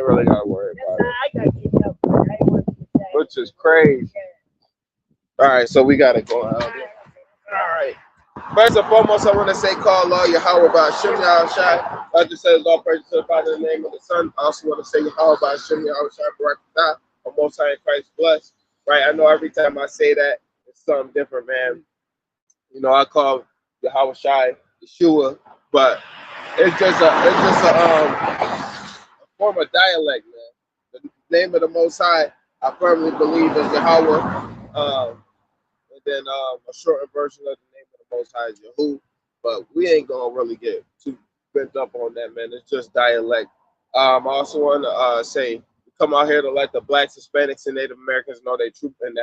really gotta worry about it. I got you up. I want to say. Which is crazy. All right, so we gotta go out. All right. First and foremost, I want to say, call all Yahweh by Shem Yahweh Shai. I just said, all praise to the Father in the name of the Son. I also want to say, Yahweh by Shem Yahweh Shai, Barakatah, or Most High in Christ blessed. Right? I know every time I say that, it's something different, man. You know, I call Yahweh Shai Yeshua, but it's just a form of dialect, man. The name of the Most High, I firmly believe, is Yahweh. And then a shortened version of the name of the Most High is Yahu. But we ain't gonna really get too bent up on that, man. It's just dialect. I also want to say, we come out here to let the Blacks, Hispanics, and Native Americans know their true and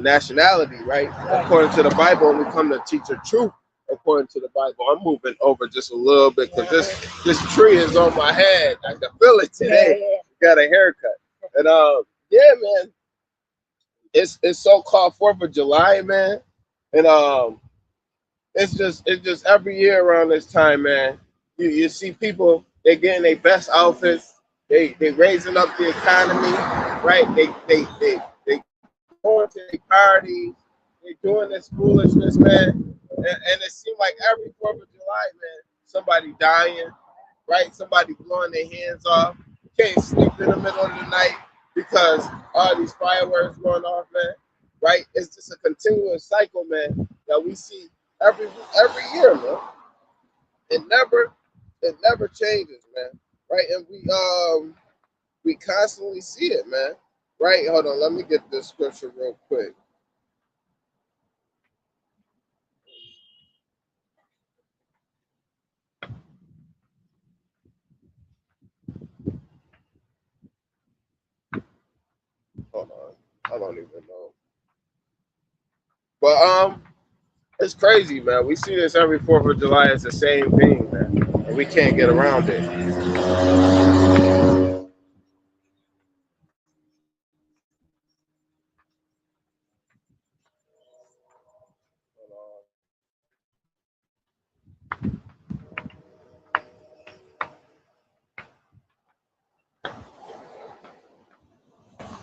nationality, right? According to the Bible, and we come to teach the truth according to the Bible. I'm moving over just a little bit because this tree is on my head. I can feel it today. Got a haircut, and yeah, man. It's so-called 4th of July, man, and it's just every year around this time, man. You see people, they getting their best outfits, they raising up the economy, right? They going to their parties, they doing this foolishness, man, and it seems like every 4th of July, man, somebody dying, right? Somebody blowing their hands off, can't sleep in the middle of the night because all these fireworks going off, man, right? It's just a continuous cycle, man, that we see every year, man. It never changes, man, right? And we constantly see it, man, right? Hold on, let me get this scripture real quick. Hold on, I don't even know, but it's crazy, man. We see this every 4th of July. It's the same thing, man, and we can't get around it.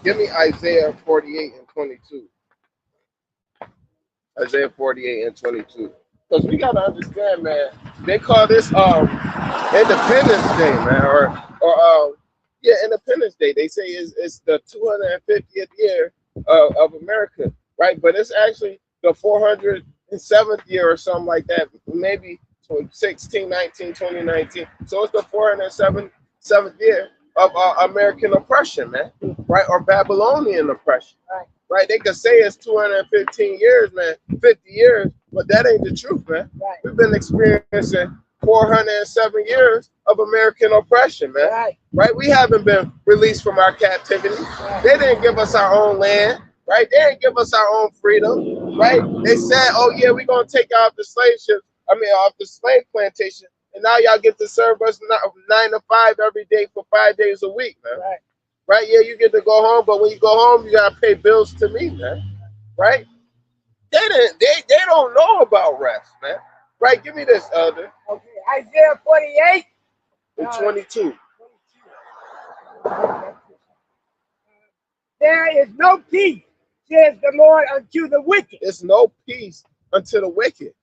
Give me Isaiah 48 and 22. Isaiah 48 and 22. Because we gotta understand, man. They call this Independence Day, man, or yeah, Independence Day. They say it's the 250th year of America, right? But it's actually the 407th year or something like that. Maybe 1619, 2019. So it's the 407th year of American oppression, man, right? Or Babylonian oppression. Right, they could say it's 215 years, man, 50 years, but that ain't the truth, man. Right. We've been experiencing 407 years of American oppression, man. Right? We haven't been released from our captivity. They didn't give us our own land, right? They didn't give us our own freedom, right? They said, oh yeah, we're gonna take off the slave ships, off the slave plantation, and now y'all get to serve us 9 to 5 every day for 5 days a week, man. Right? Yeah, you get to go home, but when you go home, you gotta pay bills to me, man. Right? They don't know about rest, man. Right? Give me this, Elder. Okay, Isaiah 48 and 22. There is no peace, says the Lord, unto the wicked. There's no peace unto the wicked.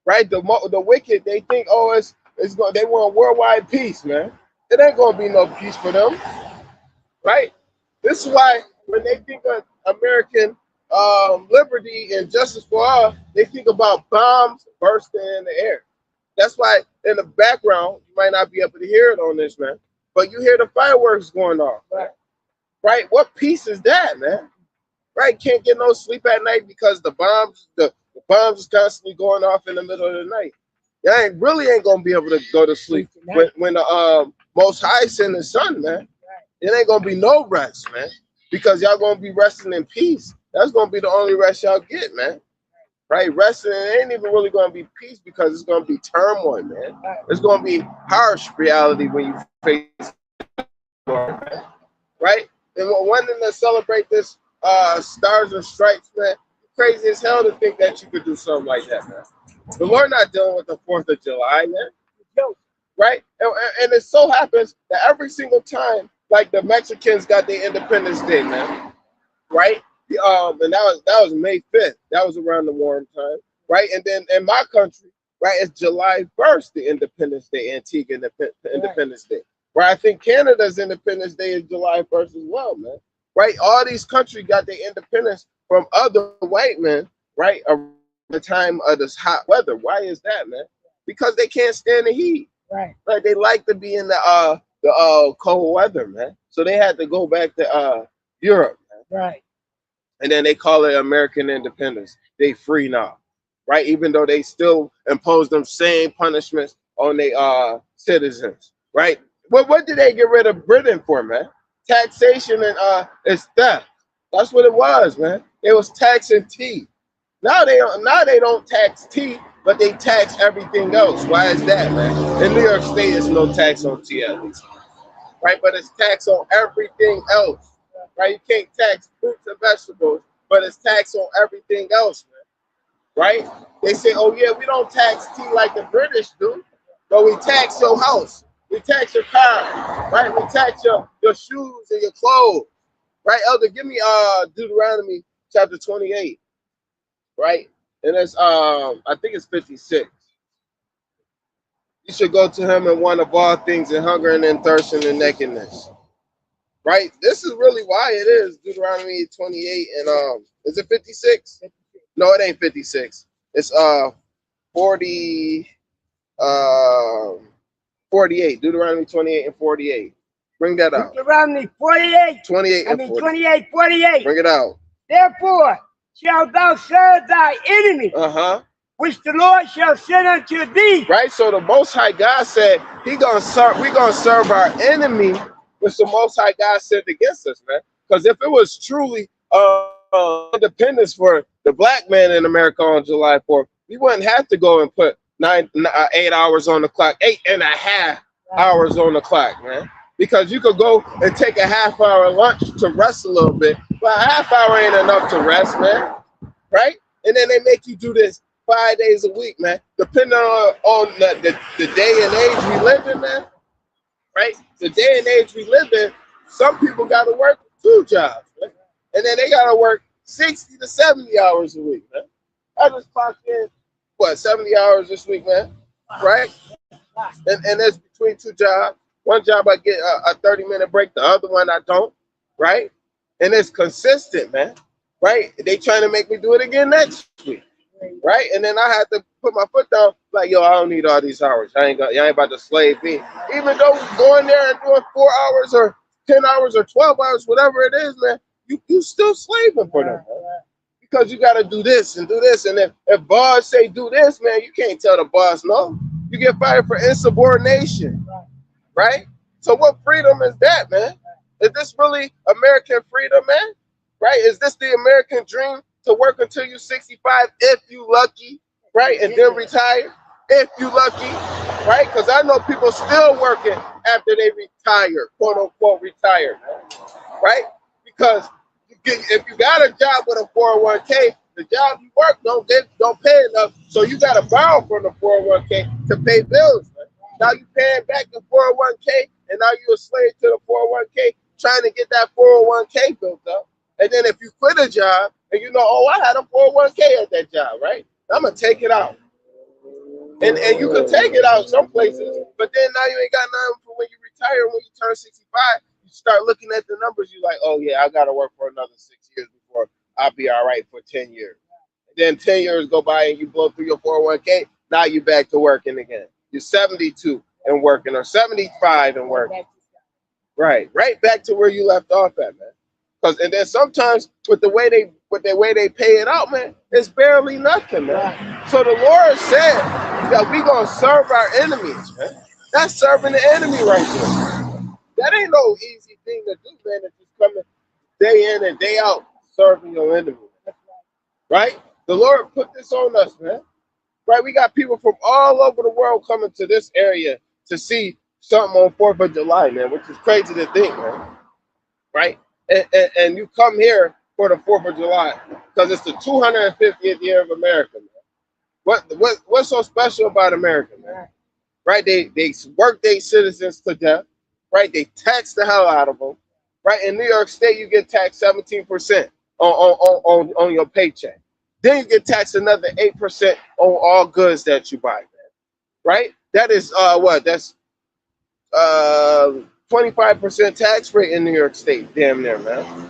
Right? The wicked, they think, oh, they want worldwide peace, man. It ain't gonna be no peace for them. Right? This is why when they think of American liberty and justice for all, they think about bombs bursting in the air. That's why in the background, you might not be able to hear it on this, man, but you hear the fireworks going off. Right? What peace is that, man? Right? Can't get no sleep at night because the bombs is constantly going off in the middle of the night. Y'all really ain't gonna be able to go to sleep when the Most High send the sun, man. It ain't gonna be no rest, man, because y'all gonna be resting in peace. That's gonna be the only rest y'all get, man. Right? Resting ain't even really gonna be peace because it's gonna be turmoil, man. It's gonna be harsh reality when you face it, right? And wanting to celebrate this Stars and Stripes, man, crazy as hell to think that you could do something like that, man. The Lord not dealing with the 4th of July, man. right? And it so happens that every single time, like the Mexicans got their Independence Day, man, right? And that was May 5th. That was around the warm time, right? And then in my country, right, it's July 1st, the Independence Day, Antigua Independence Day. Right? I think Canada's Independence Day is July 1st as well, man. Right? All these countries got their independence from other white men, right? Around the time of this hot weather. Why is that, man? Because they can't stand the heat. Right. Right? They like to be in the cold weather, man. So they had to go back to Europe, man. Right. And then they call it American independence. They free now, right? Even though they still impose them same punishments on their citizens, right? What did they get rid of Britain for, man? Taxation and it's theft. That's what it was, man. It was taxing tea. Now they don't tax tea, but they tax everything else. Why is that, man? In New York State, there's no tax on tea at least, right? But it's tax on everything else. Right? You can't tax fruits and vegetables, but it's tax on everything else, man. Right? They say, oh yeah, we don't tax tea like the British do, but we tax your house, we tax your car, right? We tax your shoes and your clothes. Right, Elder? Give me Deuteronomy chapter 28, right? And it's I think it's 56. You should go to him and want of all things and hunger and then thirsting and nakedness. Right? This is really why it is Deuteronomy 28 and is it 56? No, it ain't 56. It's 48. Deuteronomy 28 and 48. Bring that out. Deuteronomy 48. 28 and 48. 28, 48. Bring it out. Therefore shalt thou serve thy enemy, which the Lord shall send unto thee. Right? So the Most High God said we're gonna serve our enemy, which the Most High God sent against us, man. Because if it was truly independence for the black man in America on July 4th, we wouldn't have to go and put 8 hours on the clock, 8.5 hours on the clock, man. Because you could go and take a half-hour lunch to rest a little bit, but a half hour ain't enough to rest, man. Right? And then they make you do this 5 days a week, man. Depending on the day and age we live in, man. Right? The day and age we live in, some people got to work 2 jobs, man. And then they got to work 60 to 70 hours a week, man. I just clocked in, 70 hours this week, man, right? And that's between 2 jobs. One job I get a 30-minute break, the other one I don't, right? And it's consistent, man, right? They trying to make me do it again next week, right? And then I had to put my foot down, like, yo, I don't need all these hours. Y'all ain't about to slave me. Even though going there and doing 4 hours or 10 hours or 12 hours, whatever it is, man, you still slaving for them, man. Because you got to do this and do this. And if boss say do this, man, you can't tell the boss no. You get fired for insubordination, right? So what freedom is that, man? Is this really American freedom, man? Right? Is this the American dream to work until you're 65 if you lucky, right? And then retire if you lucky, right? Because I know people still working after they retire, quote unquote retire, right? Because if you got a job with a 401k, the job you work don't pay enough, so you got to borrow from the 401k to pay bills. Man. Now you paying back the 401k, and now you're a slave to the 401k, trying to get that 401k built up. And then if you quit a job and you know, oh, I had a 401k at that job, right? I'm gonna take it out, and you can take it out some places, but then now you ain't got nothing for when you retire. When you turn 65. Start looking at the numbers, you're like, oh yeah, I gotta work for another 6 years before I'll be all right for 10 years. And then 10 years go by and you blow through your 401k, now you're back to working again. You're 72 and working, or 75 and working. Right back to where you left off at, man. And then sometimes with the way they pay it out, man, it's barely nothing, man. So the Lord said that we gonna serve our enemies, man. That's serving the enemy right there. That ain't no easy thing to do, man. If you're coming day in and day out serving your enemy, right? The Lord put this on us, man. Right? We got people from all over the world coming to this area to see something on 4th of July, man, which is crazy to think, man. Right? And you come here for the 4th of July because it's the 250th year of America, man. What's so special about America, man? right? They work their citizens to death, right? They tax the hell out of them, right? In New York State, you get taxed 17% on your paycheck. Then you get taxed another 8% on all goods that you buy, man, right? That is what? That's 25% tax rate in New York State, damn near, man.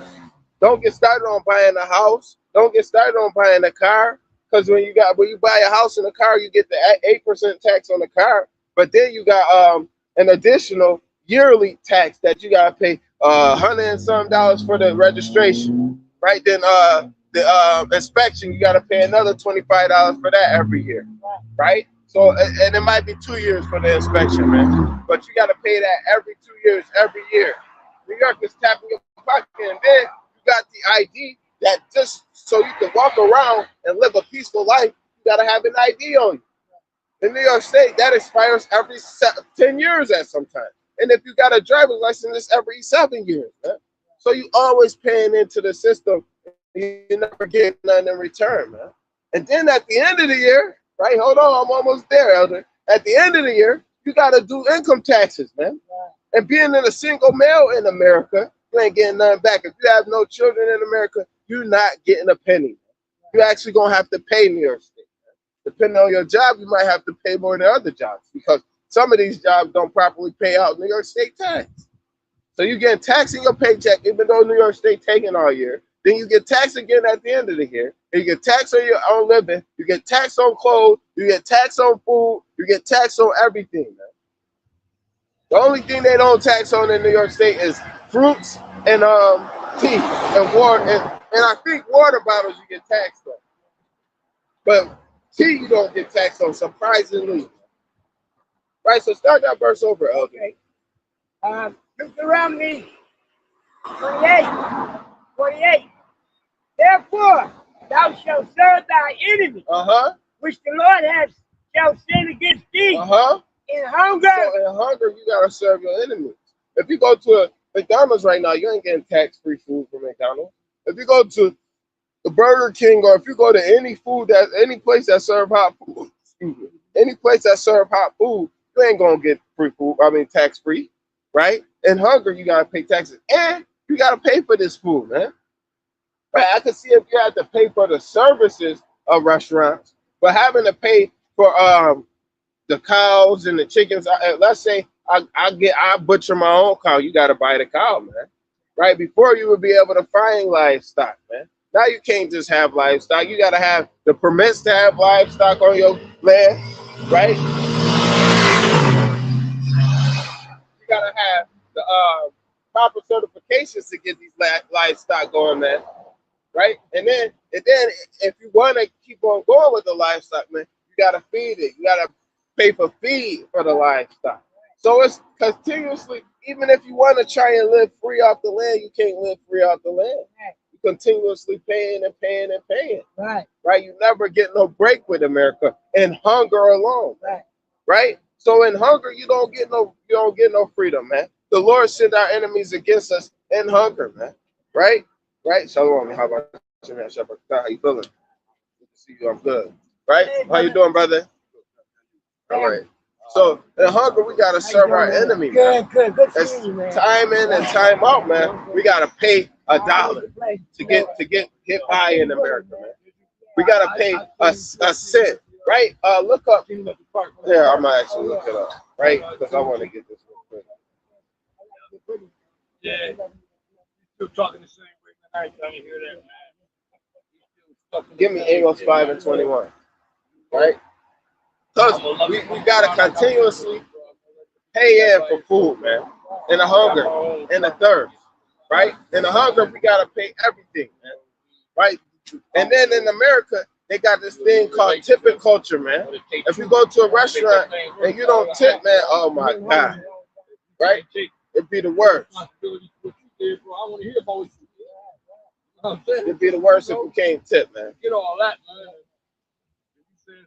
Don't get started on buying a house. Don't get started on buying a car, because when you buy a house and a car, you get the 8% tax on the car, but then you got an additional yearly tax that you gotta pay $100 and some for the registration, right? Then the inspection, you gotta pay another $25 for that every year, right? So and it might be 2 years for the inspection, man, but you gotta pay that every 2 years, every year. New York is tapping your pocket, and then you got the ID that just so you can walk around and live a peaceful life, you gotta have an ID on you. In New York State, that expires every 10 years at some time. And if you got a driver's license, it's every 7 years, man. So you always paying into the system, you never get nothing in return, man. And then at the end of the year, right? Hold on, I'm almost there, Elder. At the end of the year, you gotta do income taxes, man. And being in a single male in America, you ain't getting nothing back. If you have no children in America, you're not getting a penny. You're actually gonna have to pay New York State. Depending on your job, you might have to pay more than other jobs, because some of these jobs don't properly pay out New York State tax. So you get taxed in your paycheck, even though New York State taking all year. Then you get taxed again at the end of the year. And you get taxed on your own living. You get taxed on clothes. You get taxed on food. You get taxed on everything, man. The only thing they don't tax on in New York State is fruits and tea and water. And I think water bottles you get taxed on. But tea you don't get taxed on, surprisingly. Right, so start that verse over, Elder. Okay. Deuteronomy 28. 28. Therefore, thou shalt serve thy enemy, which the Lord shall send against thee. In hunger. So in hunger, you gotta serve your enemies. If you go to a McDonald's right now, you ain't getting tax-free food from McDonald's. If you go to the Burger King, or if you go to any place that serve hot food, any place that serve hot food, you ain't gonna get free food. I mean, tax-free, right? In hunger, you gotta pay taxes, and you gotta pay for this food, man. Right? I can see if you had to pay for the services of restaurants, but having to pay for the cows and the chickens. Let's say I butcher my own cow. You got to buy the cow, man. Right? Before you would be able to find livestock, man. Now you can't just have livestock. You got to have the permits to have livestock on your land, right? You got to have the proper certifications to get these livestock going, man. Right? And then if you want to keep on going with the livestock, man, you got to feed it. You got to pay for feed for the livestock. So it's continuously, even if you want to try and live free off the land, you can't live free off the land. You continuously paying and paying and paying. Right? You never get no break with America in hunger alone. Right? So in hunger, you don't get no freedom, man. The Lord sent our enemies against us in hunger, man. Right? Right? Shalom. How about you, man? How you feeling? Good to see you. I'm good. Right? How you doing, brother? All right. So in hunger, we gotta serve our enemy. Good. It's time in and time out, man. We gotta pay $1 to get hit by in America, man. We gotta pay a cent, right? Look up. Yeah, I'm gonna actually look it up, right? Because I want to get this real quick. Yeah, still talking the same way. I ain't trying to hear that, man. Give me Amos 5:21, right? Because we got to continuously pay in for food, man. And the hunger and the thirst, right? And the hunger, we got to pay everything, man. Right? And then in America, they got this thing called tipping culture, man. If you go to a restaurant and you don't tip, man, oh my God. Right? It'd be the worst. It'd be the worst if you can't tip, man. Get all that, man.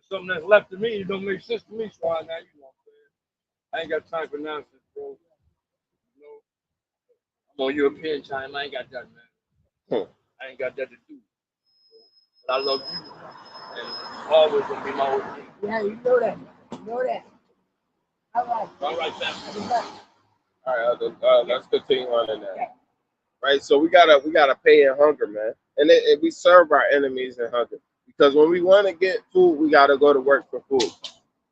Something that's left to me, it don't make sense to me. So now you know what I'm saying. I ain't got time for nonsense, bro. You know, I'm on European time. I ain't got that, man. I ain't got that to do. But I love you, and always gonna be my OG. Yeah, you know that. You know that. All right, family. All right, let's continue on in that. Right, so we gotta pay in hunger, man, and we serve our enemies in hunger because when we want to get food, we gotta go to work for food.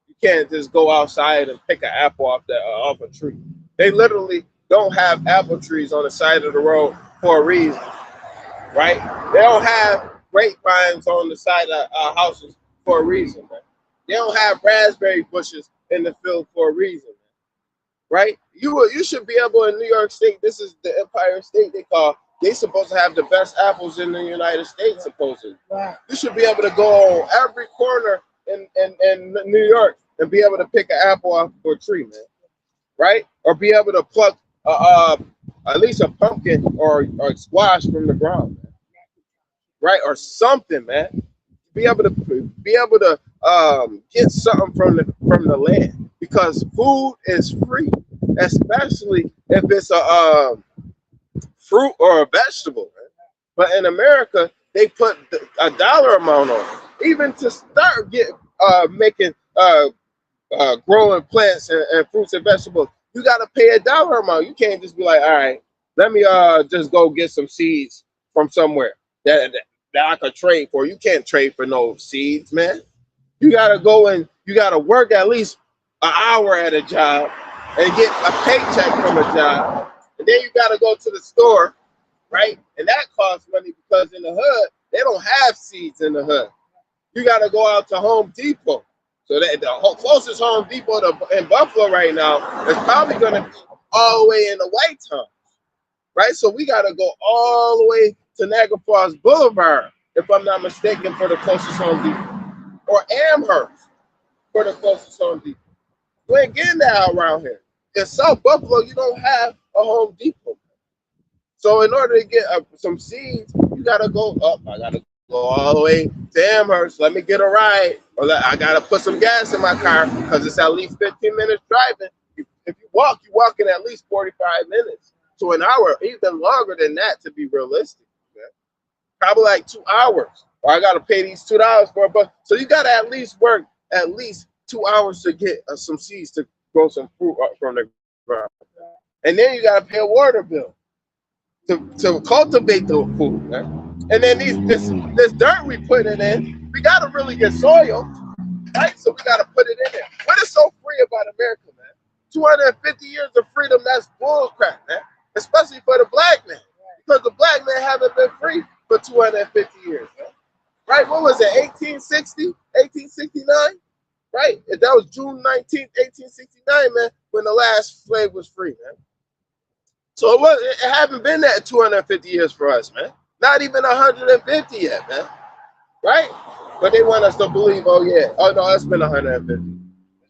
You can't just go outside and pick an apple off a tree. They literally don't have apple trees on the side of the road for a reason, right? They don't have grapevines on the side of houses for a reason, man. They don't have raspberry bushes in the field for a reason, right? You should be able in New York State. This is the Empire State they supposed to have the best apples in the United States, supposedly. Wow. You should be able to go on every corner in New York and be able to pick an apple off of a tree, man. Right? Or be able to pluck at least a pumpkin or squash from the ground, man. Right? Or something, man. Be able to get something from the land because food is free, especially if it's a fruit or a vegetable. Man. But in America, they put a dollar amount on it. Even to start making growing plants and fruits and vegetables, you got to pay a dollar amount. You can't just be like, all right, let me just go get some seeds from somewhere that I could trade for. You can't trade for no seeds, man. You gotta go and you gotta work at least an hour at a job and get a paycheck from a job. And then you gotta go to the store, right? And that costs money because in the hood, they don't have seeds in the hood. You gotta go out to Home Depot. So that the closest Home Depot in Buffalo right now is probably gonna be all the way in the White Town. Right? So we gotta go all the way to Niagara Falls Boulevard, if I'm not mistaken, for the closest Home Depot. Or Amherst for the closest Home Depot. You ain't getting that out around here. In South Buffalo, you don't have a Home Depot. So in order to get some seeds, you gotta go up. I gotta go all the way to Amherst. Let me get a ride. Or I gotta put some gas in my car because it's at least 15 minutes driving. If you walk, you're walking at least 45 minutes to an hour, even longer than that to be realistic. Man. Probably like 2 hours. Or I gotta pay these $2 for a bus. So you gotta at least work at least 2 hours to get some seeds to grow some fruit from the ground. And then you gotta pay a water bill to cultivate the food. Right? And then this dirt we put it in, we gotta really get soil, right? So we gotta put it in there. What is so free about America, man? 250 years of freedom, that's bullcrap, man. Especially for the black man. Because the black man haven't been free for 250 years, man. Right? What was it? 1860? 1869? Right? That was June 19th, 1869, man, when the last slave was free, man. So it haven't been that 250 years for us, man. Not even 150 yet, man. Right? But they want us to believe, oh yeah. Oh no, it's been 150. It's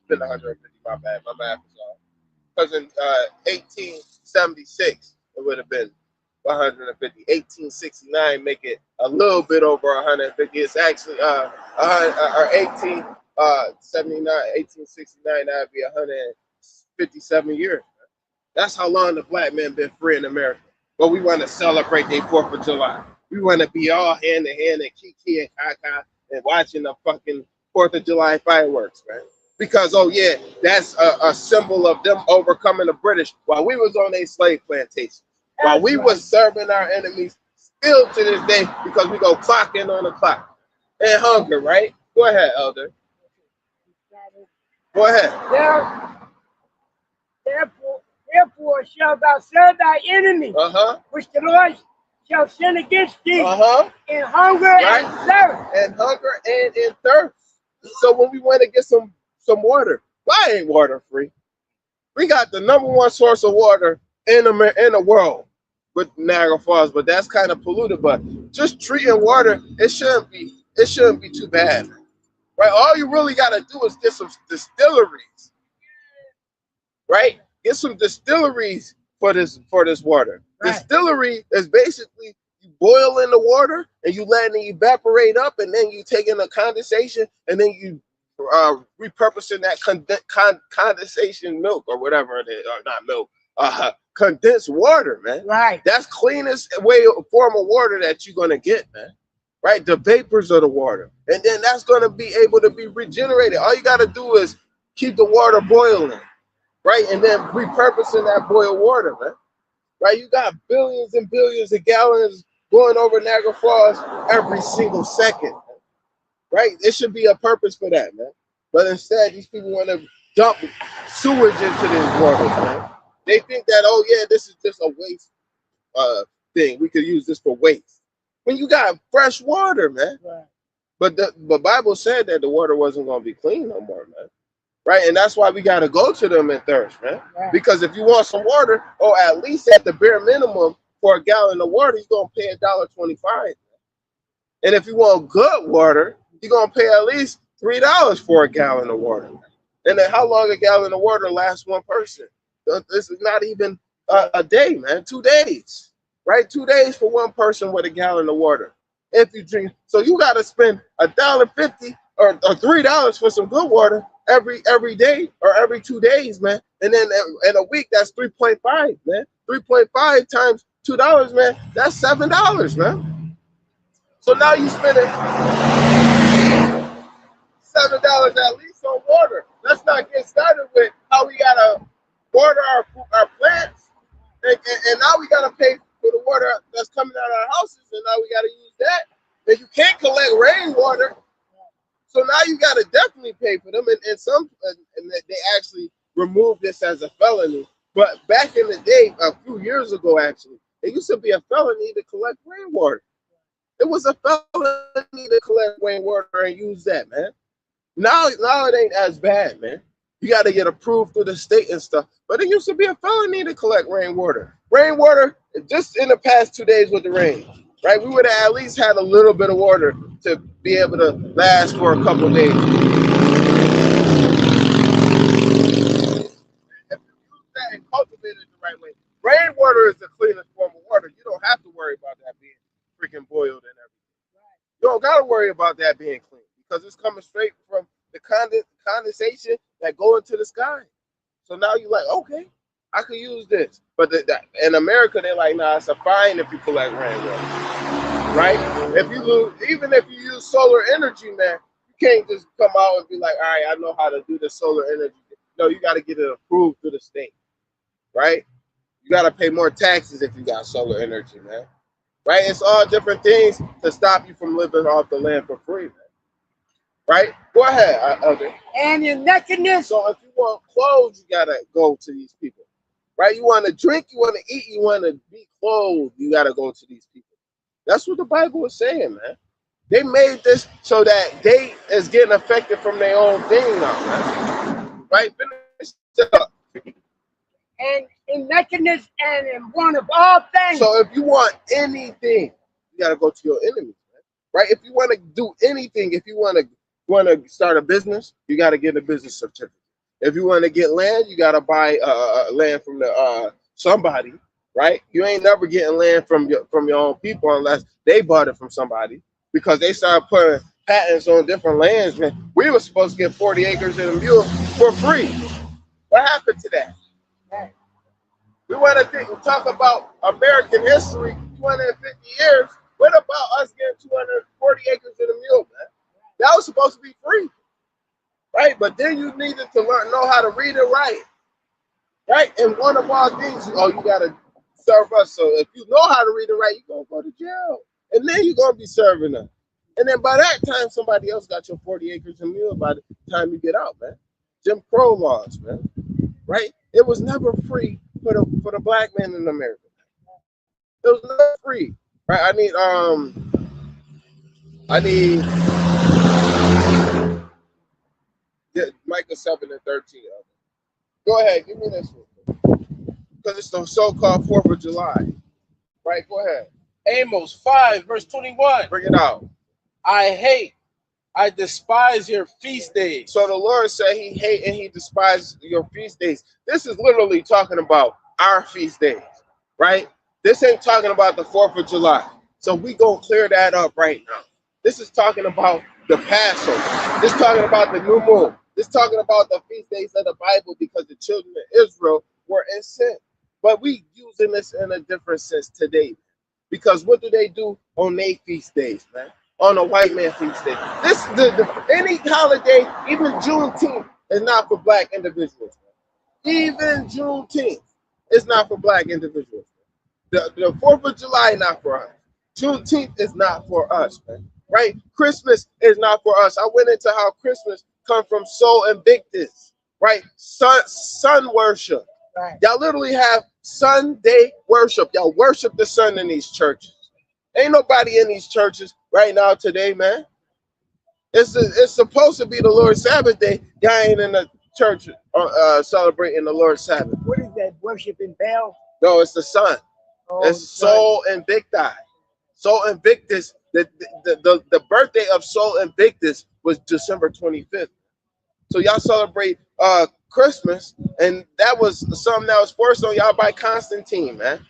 been 150, my bad. My math is off. Because in 1876, it would have been 150. 1869 make it a little bit over 150. It's actually 1869, 1869, that'd be 157 years. That's how long the black man been free in America. But we want to celebrate their 4th of July. We want to be all hand in hand and kiki and kaka and watching the fucking 4th of July fireworks, man. Because, oh yeah, that's a symbol of them overcoming the British while we was on a slave plantation. While we was serving our enemies still to this day because we go clock in on the clock. And hunger, right? Go ahead, Elder. Go ahead. Therefore shalt thou serve thy enemy, which the Lord shall send against thee in hunger and thirst. And hunger and in thirst. So when we want to get some water, why ain't water free? We got the #1 source of water in the world with Niagara Falls, but that's kind of polluted. But just treating water, it shouldn't be too bad, right? All you really got to do is get some distilleries, right? Get some distilleries for this water. Right. Distillery is basically you boil in the water and you letting it evaporate up, and then you taking the condensation and then you repurposing that condensation milk or whatever it is, or not milk, condensed water, man. Right. That's cleanest form of water that you're gonna get, man. Right, the vapors of the water, and then that's gonna be able to be regenerated. All you gotta do is keep the water boiling. right? And then repurposing that boiled water, man. Right? You got billions and billions of gallons going over Niagara Falls every single second, right? It should be a purpose for that, man. But instead, these people want to dump sewage into these waters, man. They think that, oh yeah, this is just a waste thing. We could use this for waste. When you got fresh water, man. Right. But the Bible said that the water wasn't going to be clean no more, man. Right? And that's why we got to go to them in thirst, man. Right. Because if you want some water, or at least at the bare minimum for a gallon of water, you're going to pay $1.25. And if you want good water, you're going to pay at least $3 for a gallon of water. And then how long a gallon of water lasts one person? This is not even a day, man. 2 days, right? 2 days for one person with a gallon of water. If you drink, so you got to spend $1.50 or $3 for some good water every day or every 2 days, man. And then in a week, that's 3.5, man. 3.5 times $2, man. That's $7, man. So now you spending $7 at least on water. Let's not get started with how we gotta water our plants, and now we gotta pay for the water that's coming out of our houses, and now we gotta use that. And you can't collect rainwater, so now you gotta definitely pay for them. And they actually removed this as a felony. But back in the day, a few years ago, actually, it used to be a felony to collect rainwater. It was a felony to collect rainwater and use that, man. Now it ain't as bad, man. You got to get approved through the state and stuff. But it used to be a felony to collect rainwater. Rainwater, just in the past 2 days with the rain, right? We would have at least had a little bit of water to be able to last for a couple of days. If you use that and cultivate it the right way, rainwater is the cleanest form of water. You don't have to worry about that being freaking boiled and everything. You don't got to worry about that being clean because it's coming straight from the condensation that go into the sky. So now you're like, okay, I could use this. But in America, they're like, nah, it's a fine if you collect rainwater, right? Even if you use solar energy, man, you can't just come out and be like, all right, I know how to do the solar energy. No, you got to get it approved through the state, right? You got to pay more taxes if you got solar energy, man. Right? It's all different things to stop you from living off the land for free, man. Right? Go ahead, Elder. And your nakedness. So if you want clothes, you got to go to these people. Right? You want to drink, you want to eat, you want to be clothed, you got to go to these people. That's what the Bible is saying, man. They made this so that they is getting affected from their own thing now, man. Right? Finish it up. And in nakedness and in one of all things. So if you want anything, you got to go to your enemies, man. Right? If you want to do anything, if you want to start a business, you got to get a business certificate. If you want to get land, you got to buy land from the somebody, right? You ain't never getting land from your own people unless they bought it from somebody, because they started putting patents on different lands, man. We were supposed to get 40 acres in a mule for free. What happened to that? We want to talk about American history, 250 years. What about us getting 240 acres in a mule, man? That was supposed to be free, right? But then you needed to know how to read and write, right? And one of our things, you got to serve us. So if you know how to read and write, you're going to go to jail. And then you're going to be serving us. And then by that time, somebody else got your 40 acres and mule by the time you get out, man. Jim Crow laws, man, right? It was never free for the black man in America. It was never free, right? I need Micah 7 and 13. Go ahead, give me this one. Because it's the so-called 4th of July. Right, go ahead. Amos 5, verse 21. Bring it out. I despise your feast days. So the Lord said he hate and he despises your feast days. This is literally talking about our feast days, right? This ain't talking about the 4th of July. So we gonna clear that up right now. This is talking about the Passover. This is talking about the new moon. This is talking about the feast days of the Bible, because the children of Israel were in sin. But we using this in a different sense today. Because what do they do on their feast days, man? On a white man feast day. Any holiday, even Juneteenth, is not for black individuals, man. Even Juneteenth is not for black individuals. The 4th of July not for us. Juneteenth is not for us, man. Right? Christmas is not for us. I went into how Christmas come from Sol Invictus, right? Sun worship. Right. Y'all literally have Sunday worship. Y'all worship the sun in these churches. Ain't nobody in these churches right now today, man. It's supposed to be the Lord's Sabbath day. Y'all ain't in the church celebrating the Lord's Sabbath. What is that? Worshiping Baal? No, it's the sun. Oh, it's Sol Invicti. Sol Invictus. The birthday of Sol Invictus was December 25th. So y'all celebrate Christmas, and that was something that was forced on y'all by Constantine, man.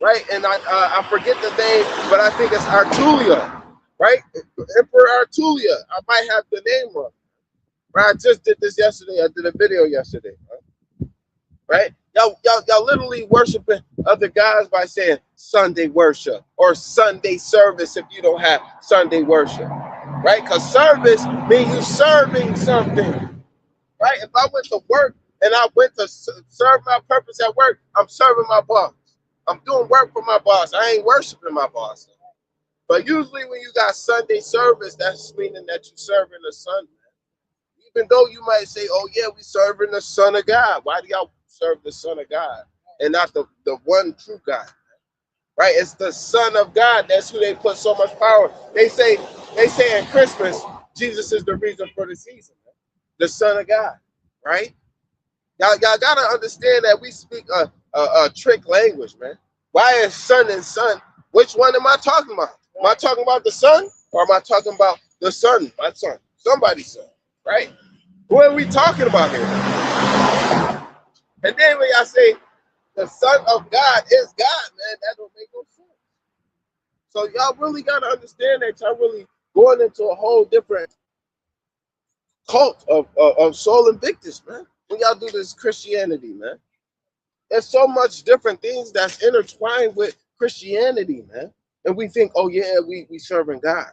Right? And I forget the name, but I think it's Artulia, right? Emperor Artulia. I might have the name wrong. Right? I just did this yesterday. I did a video yesterday. Right? Y'all literally worshiping other gods by saying Sunday worship or Sunday service if you don't have Sunday worship. Right? Because service means you serving something. Right? If I went to work and I went to serve my purpose at work, I'm serving my boss. I'm doing work for my boss. I ain't worshiping my boss. But usually when you got Sunday service, that's meaning that you're serving the Son. Even though you might say, oh yeah, we serving the Son of God. Why do y'all serve the Son of God and not the one true God? Right? It's the Son of God. That's who they put so much power. They say in Christmas, Jesus is the reason for the season. The Son of God. Right? Y'all gotta understand that we speak a trick language, man. Why is son and son? Which one am I talking about? Am I talking about the son, or am I talking about the son, my son, somebody's son, right? What are we talking about here? And then when I say the Son of God is God, man, that don't make no sense. So y'all really gotta understand that y'all really going into a whole different cult of Sol Invictus, man. When y'all do this Christianity, man. There's so much different things that's intertwined with Christianity, man. And we think, oh yeah, we serving God.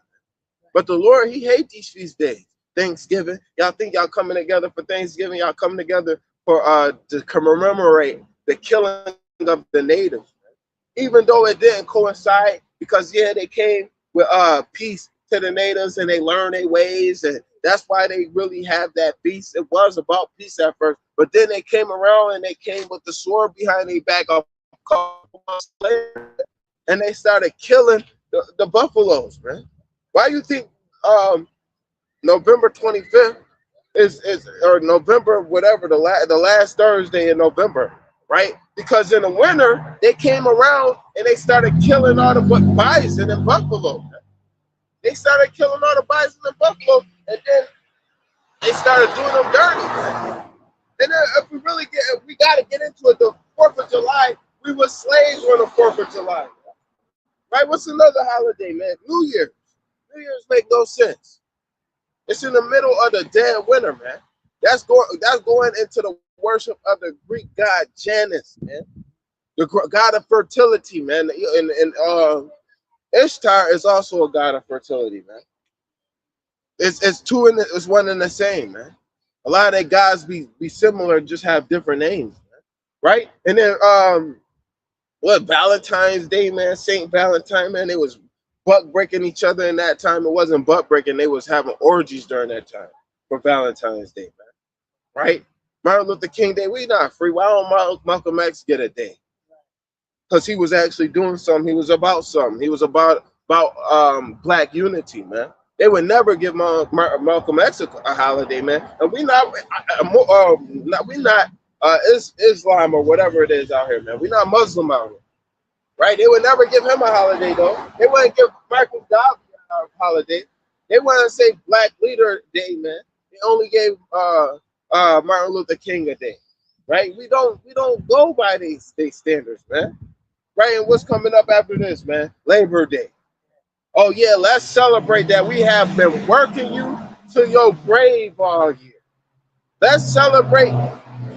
But the Lord, he hates these feast days. Thanksgiving. Y'all think y'all coming together for Thanksgiving? Y'all coming together for to commemorate the killing of the natives. Even though it didn't coincide, because yeah, they came with peace to the natives and they learned their ways, and that's why they really have that feast. It was about peace at first, but then they came around and they came with the sword behind their back a couple months later, and they started killing the buffaloes, man. Why do you think November 25th is or November whatever the last Thursday in November, right? Because in the winter they came around and they started killing all the bison and buffalo. They started killing all the bison and buffalo, and then they started doing them dirty. And then if we got to get into it, the 4th of July, we were slaves on the 4th of July. Right? What's another holiday, man? New Year's. New Year's make no sense. It's in the middle of the dead winter, man. That's going into the worship of the Greek god Janus, man. The god of fertility, man. And Ishtar is also a god of fertility, man. It's one and the same, man. A lot of their gods be similar, just have different names, man. Right? And then Valentine's Day, man, Saint Valentine, man, they was butt breaking each other in that time. It wasn't butt breaking, they was having orgies during that time for Valentine's Day, man. Right? Martin Luther King Day, we not free. Why don't Malcolm X get a day? Because he was actually doing something. He was about something. He was about black unity, man. They would never give Malcolm X a holiday, man. And we not Islam or whatever it is out here, man. We not Muslim out here, right? They would never give him a holiday, though. They wouldn't give Marcus Garvey a holiday. They wouldn't say Black Leader Day, man. They only gave Martin Luther King a day, right? We don't go by these standards, man. Right? And what's coming up after this, man? Labor Day. Oh yeah, let's celebrate that we have been working you to your grave all year. Let's celebrate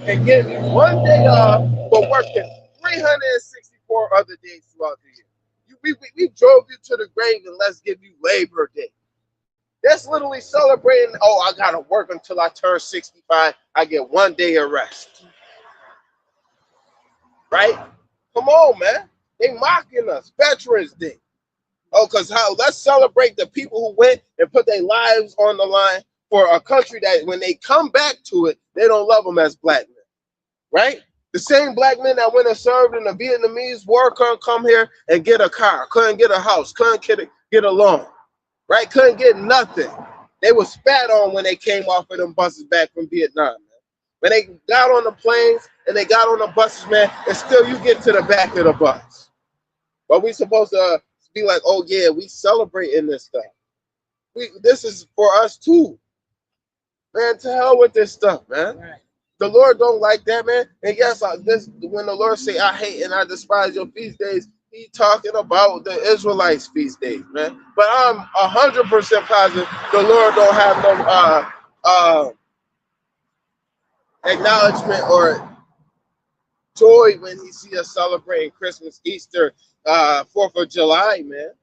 and give you one day off for working 364 other days throughout the year. We drove you to the grave, and let's give you Labor Day. That's literally celebrating, oh, I gotta work until I turn 65. I get one day of rest. right? Come on, man. They mocking us. Veterans Day. Oh, because let's celebrate the people who went and put their lives on the line for a country that when they come back to it, they don't love them as black men, right? The same black men that went and served in the Vietnamese war couldn't come here and get a car, couldn't get a house, couldn't get a loan, right? Couldn't get nothing. They were spat on when they came off of them buses back from Vietnam, man. When they got on the planes and they got on the buses, man, and still you get to the back of the bus. But we supposed to be like, oh yeah, we celebrating this stuff. This is for us too. Man, to hell with this stuff, man. Right. The Lord don't like that, man. And yes, when the Lord say, I hate and I despise your feast days, he talking about the Israelites' feast days, man. But I'm 100% positive the Lord don't have no acknowledgement or joy when he see us celebrating Christmas, Easter, 4th of July, man.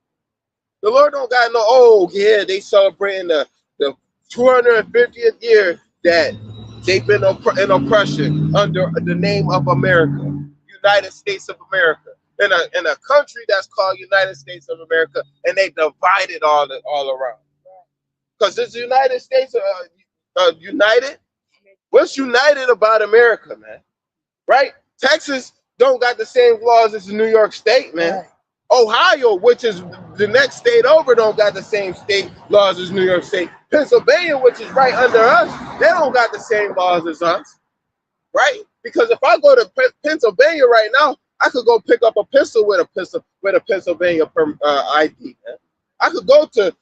The Lord don't got no, oh yeah, they celebrating the 250th year that they've been in oppression under the name of America, United States of America, in a country that's called United States of America, and they divided all around. Because this United States united. What's united about America, man? Right? Texas don't got the same laws as New York State, man. Right. Ohio, which is the next state over, don't got the same state laws as New York State. Pennsylvania, which is right under us, they don't got the same laws as us, right? Because if I go to Pennsylvania right now, I could go pick up a pistol with a Pennsylvania ID. Man. I could go to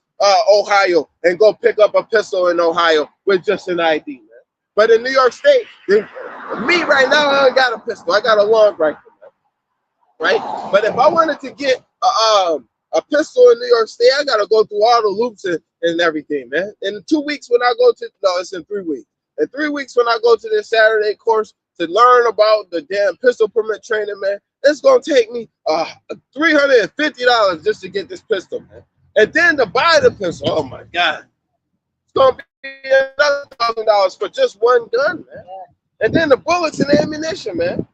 Ohio and go pick up a pistol in Ohio with just an ID, man. But in New York State, me right now, I don't got a pistol. I got a long rifle. Right? But if I wanted to get a pistol in New York State, I got to go through all the loops and everything, man. In 2 weeks when I go to, no, it's in 3 weeks. In 3 weeks when I go to this Saturday course to learn about the damn pistol permit training, man, it's going to take me $350 just to get this pistol, man. And then to buy the pistol, oh my God. It's going to be another $1,000 for just one gun, man. And then the bullets and the ammunition, man.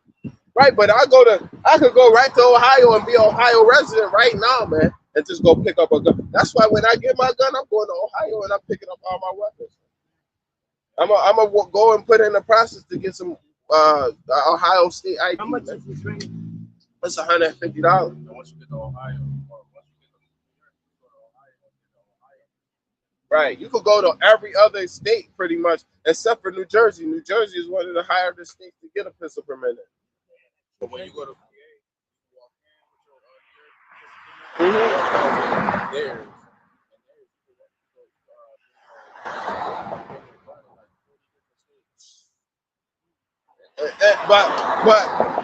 Right, but I could go right to Ohio and be an Ohio resident right now, man, and just go pick up a gun. That's why when I get my gun, I'm going to Ohio and I'm picking up all my weapons. I'm gonna go and put in the process to get some Ohio State ID. How much is this ring? It's $150. Once you get to Ohio, right, you could go to every other state pretty much, except for New Jersey. New Jersey is one of the higher states to get a pistol permit in. But when you go to PA, you walk in with your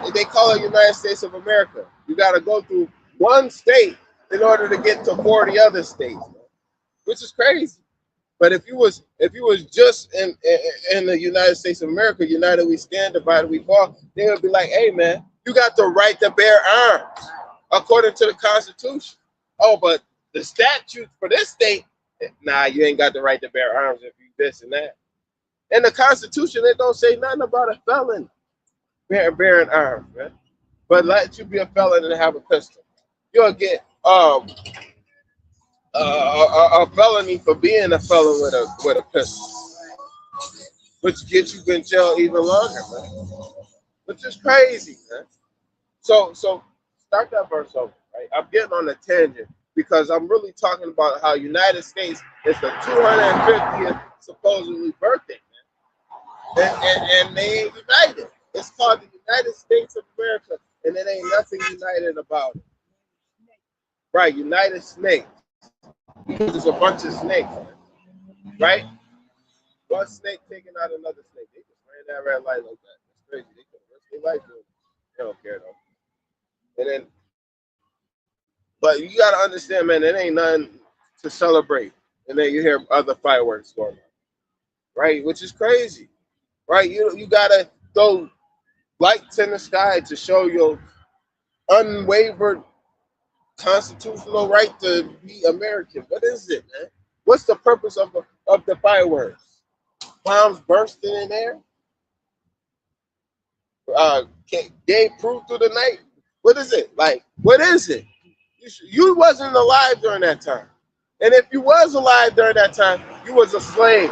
but they call it United States of America. You got to go through one state in order to get to 40 other states, which is crazy. But if you was just in the United States of America, united we stand, divided we fall, they would be like, hey man, you got the right to bear arms according to the Constitution. Oh, but the statute for this state, nah, you ain't got the right to bear arms if you this and that. In the Constitution, it don't say nothing about a felon bearing arms, man. But let you be a felon and have a pistol. You'll get a felony for being a felon with a pistol, which gets you in jail even longer, man. Which is crazy, man. So start that verse over, right? I'm getting on a tangent because I'm really talking about how United States is the 250th supposedly birthday, man. And they ain't united. It's called the United States of America, and it ain't nothing united about it. Right, United Snakes. Because there's a bunch of snakes, right? One snake taking out another snake. They just ran that red light like that. That's crazy. They could risk their life doing it. They don't care though. And then, but you gotta understand, man, it ain't nothing to celebrate. And then you hear other fireworks going on, right? Which is crazy, right? You gotta throw lights in the sky to show your unwavered constitutional right to be American. What is it, man? What's the purpose of the fireworks? Bombs bursting in air? gave proof through the night. What is it? Like, what is it? You wasn't alive during that time. And if you was alive during that time, you was a slave.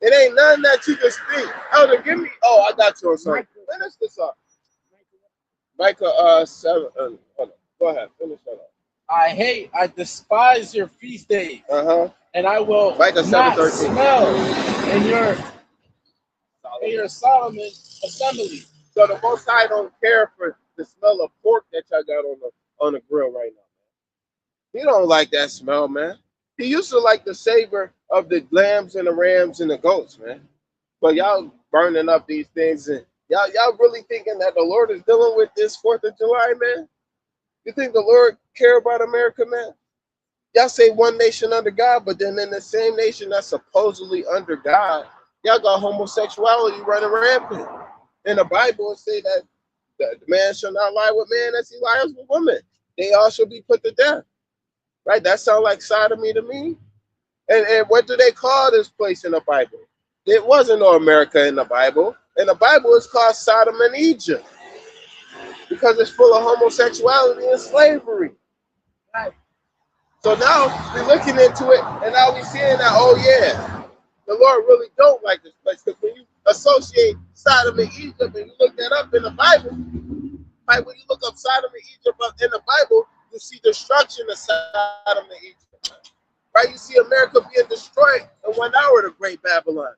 It ain't nothing that you can speak. Elder, give me. Oh, I got you on something. Finish this up. Micah 7. Hold on. Go ahead. Finish that up. I despise your feast days. And I will Micah 7:13. Smell in your solemn assembly. So the Most High don't care for the smell of pork that y'all got on the grill right now. He don't like that smell, man. He used to like the savor of the lambs and the rams and the goats, man. But y'all burning up these things, and y'all really thinking that the Lord is dealing with this 4th of July, man? You think the Lord care about America, man? Y'all say one nation under God, but then in the same nation that's supposedly under God, y'all got homosexuality running rampant. In the Bible, it say that the man shall not lie with man as he lies with woman. They all shall be put to death. Right? That sounds like sodomy to me. And what do they call this place in the Bible? It wasn't no America in the Bible. In the Bible, it's called Sodom and Egypt because it's full of homosexuality and slavery. Right. So now we're looking into it, and now we're seeing that, oh yeah, the Lord really don't like this place. Because when you associate Sodom and Egypt and you look that up in the Bible, right? When you look up Sodom and Egypt in the Bible, you see destruction of Sodom and Egypt. Right? You see America being destroyed in 1 hour, the Great Babylon.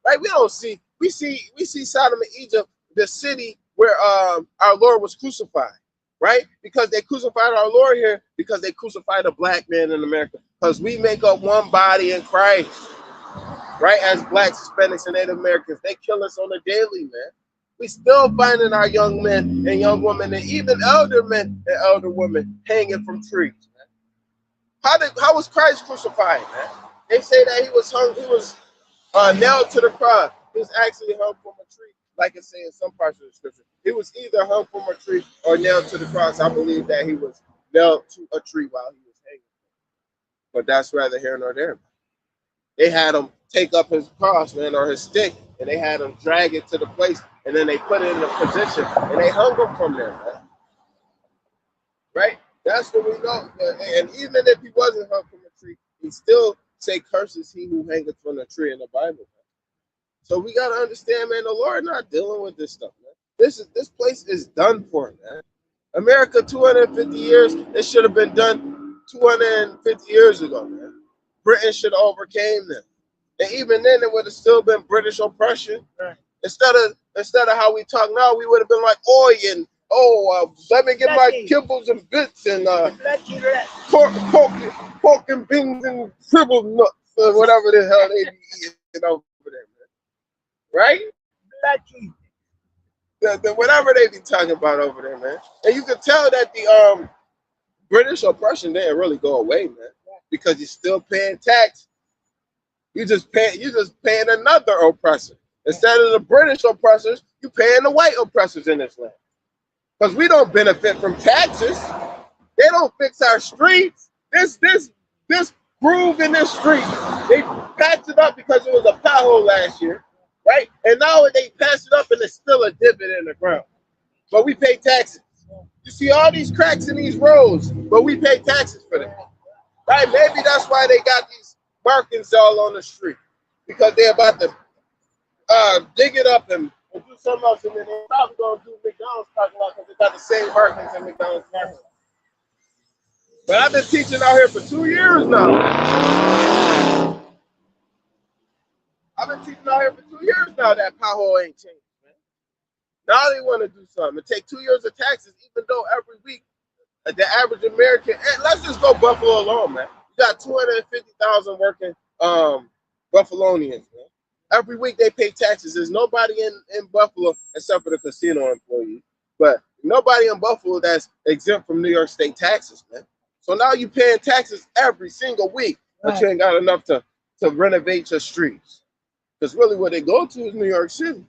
Right? We see Sodom and Egypt, the city where our Lord was crucified. Right? Because they crucified our Lord here because they crucified a black man in America. Because we make up one body in Christ. Right? As blacks, Hispanics, and Native Americans, they kill us on a daily, man. We still finding our young men and young women and even elder men and elder women hanging from trees, man. How was Christ crucified, man? They say that he was nailed to the cross. He was actually hung from a tree, like it says in some parts of the scripture. He was either hung from a tree or nailed to the cross. I believe that he was nailed to a tree while he was hanging. But that's rather here nor there. They had him take up his cross, man, or his stick, and they had him drag it to the place, and then they put it in a position, and they hung him from there, man. Right? That's what we know. And even if he wasn't hung from a tree, he still say curses he who hangeth from the tree in the Bible, man. So we got to understand, man, the Lord not dealing with this stuff, man. This place is done for, man. America, 250 years, it should have been done 250 years ago, man. Britain should have overcame them. And even then, it would have still been British oppression. Right. Instead of how we talk now, we would have been like, let me get my kibbles and bits and pork and beans and cribble nuts or whatever the hell they be eating over there, man. Right? The whatever they be talking about over there, man. And you can tell that the British oppression didn't really go away, man, because you're still paying tax. You just paying another oppressor. Instead of the British oppressors, you paying the white oppressors in this land. Because we don't benefit from taxes. They don't fix our streets. This groove in this street, they patched it up because it was a pothole last year, right? And now they patched it up and it's still a divot in the ground. But we pay taxes. You see all these cracks in these roads, but we pay taxes for them. Right? Maybe that's why they got these markings all on the street, because they're about to dig it up and do something else, and then they're probably going to do McDonald's parking lot because they got the same markings in McDonald's parking lot. But I've been teaching out here for 2 years now. I've been teaching out here for 2 years now that pothole ain't changed, man. Now they want to do something. It take 2 years of taxes, even though every week the average American, and let's just go Buffalo alone, man. You got 250,000 working Buffalonians, man. Every week they pay taxes. There's nobody in Buffalo except for the casino employees, but nobody in Buffalo that's exempt from New York State taxes, man. So now you're paying taxes every single week, but you ain't got enough to renovate your streets. Because really what they go to is New York City.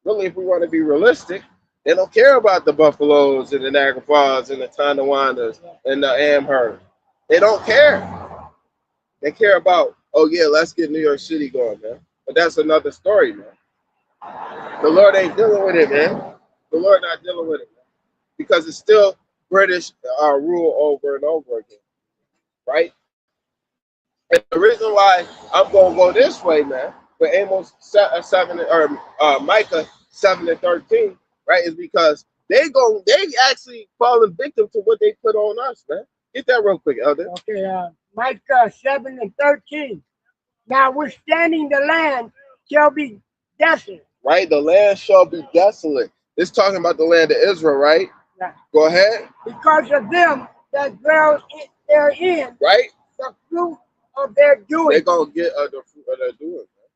Really, if we want to be realistic, they don't care about the Buffaloes and the Niagara Falls and the Tonawondas and the Amherst. They don't care. They care about, oh yeah, let's get New York City going, man. But that's another story, man. The Lord ain't dealing with it, man. The Lord not dealing with it, man. Because it's still British rule over and over again, right? And the reason why I'm gonna go this way, man, with Amos 7 or Micah 7:13, right, is because they actually falling victim to what they put on us, man. Get that real quick, Elder. Okay, Micah 7:13. Notwithstanding, the land shall be desolate. Right, the land shall be desolate. It's talking about the land of Israel, right? Yeah. Go ahead. Because of them that dwell therein, right? The fruit of their doing. They're gonna get the fruit of their doing. Man.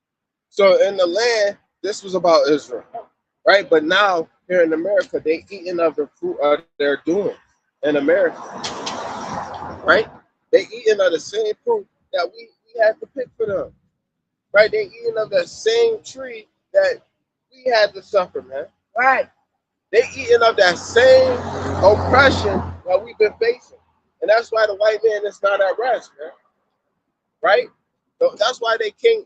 So in the land, this was about Israel, right? But now here in America, they eating of the fruit of their doing in America, right? They eating of the same fruit that we had to pick for them, right? They eating of the same tree that we had to suffer, man. Right. They eating of that same oppression that we've been facing, and that's why the white man is not at rest, man. Right? So that's why they can't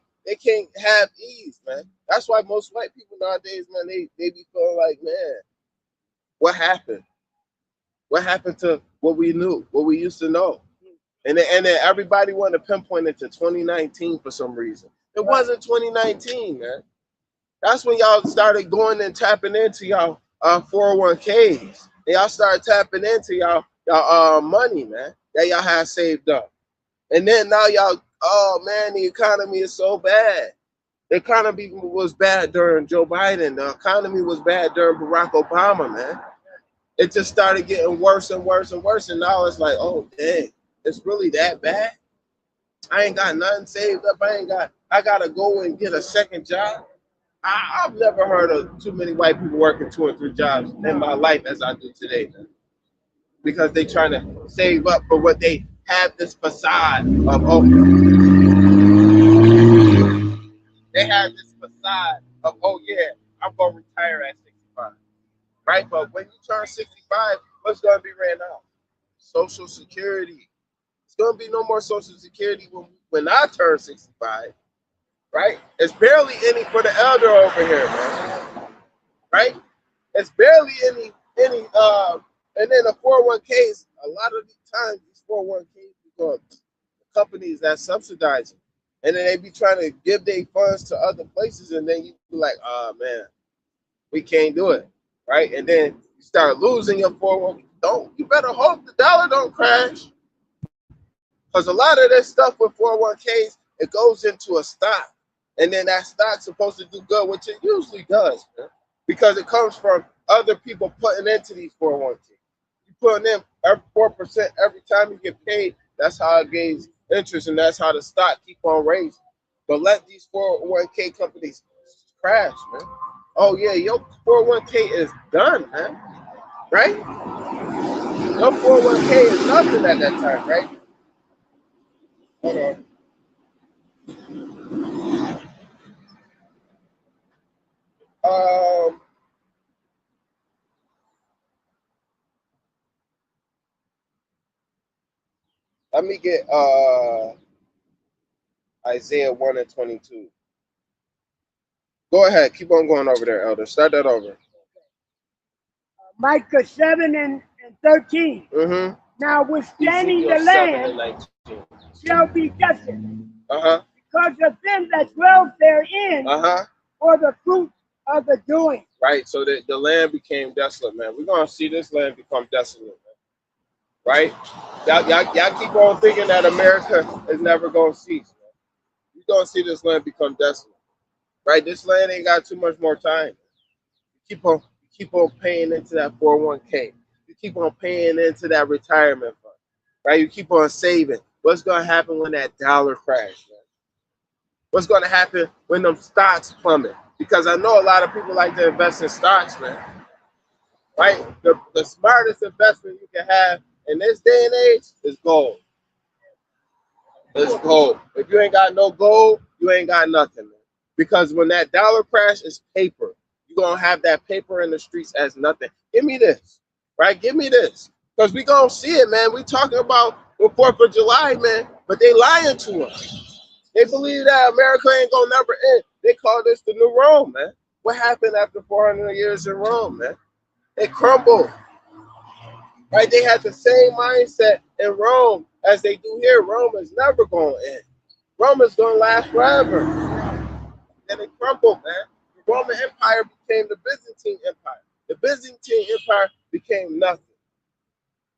have ease, man. That's why most white people nowadays, man, they be feeling like, man, what happened? What happened to what we knew, what we used to know? And then everybody wanted to pinpoint it to 2019 for some reason. It wasn't 2019, man. That's when y'all started going and tapping into y'all 401ks. And y'all started tapping into y'all money, man, that y'all had saved up. And then now y'all, oh man, the economy is so bad. The economy was bad during Joe Biden. The economy was bad during Barack Obama, man. It just started getting worse and worse and worse. And now it's like, oh dang, it's really that bad? I ain't got nothing saved up. I gotta go and get a second job. I've never heard of too many white people working 2 or 3 jobs in my life as I do today, man. Because they trying to save up for what they have this facade of, oh, they have this facade of, oh yeah, I'm gonna retire at 65, right? But when you turn 65, what's gonna be ran out? Social Security. It's gonna be no more Social Security when I turn 65, right? It's barely any for the elder over here, man, right? It's barely any, and then the 401ks, a lot of the times, these 401ks become companies that subsidize them. And then they be trying to give their funds to other places, and then you be like, oh man, we can't do it, right? And then you start losing your 401k. You better hope the dollar don't crash. Because a lot of this stuff with 401ks, it goes into a stock. And then that stock's supposed to do good, which it usually does, man, because it comes from other people putting into these 401ks. You putting in 4% every time you get paid. That's how it gains interest, and that's how the stock keep on raising. But let these 401k companies crash, man. Oh yeah, your 401k is done, man. Right? Your 401k is nothing at that time, right? Hold on. Let me get Isaiah 1:22. Go ahead, keep on going over there, Elder. Start that over. Micah 7:13. Mm-hmm. Notwithstanding, the land shall be desolate. Because of them that dwell therein. For the fruit of the doing. Right. So the land became desolate, man. We're gonna see this land become desolate, man. Right? Y'all keep on thinking that America is never gonna cease, man. You're gonna see this land become desolate. Right? This land ain't got too much more time. You keep on paying into that 401k. You keep on paying into that retirement fund. Right? You keep on saving. What's gonna happen when that dollar crashes, man? What's gonna happen when them stocks plummet? Because I know a lot of people like to invest in stocks, man. Right? The smartest investment you can have in this day and age is gold. It's gold. If you ain't got no gold, you ain't got nothing, man. Because when that dollar crash, is paper. You're going to have that paper in the streets as nothing. Give me this, right? Give me this. Because we going to see it, man. We talking about the 4th of July, man, but they lying to us. They believe that America ain't going to never end. They call this the new Rome, man. What happened after 400 years in Rome, man? It crumbled. Right? They had the same mindset in Rome as they do here. Rome is never going to end. Rome is going to last forever. And it crumbled, man. The Roman Empire became the Byzantine Empire. The Byzantine Empire became nothing.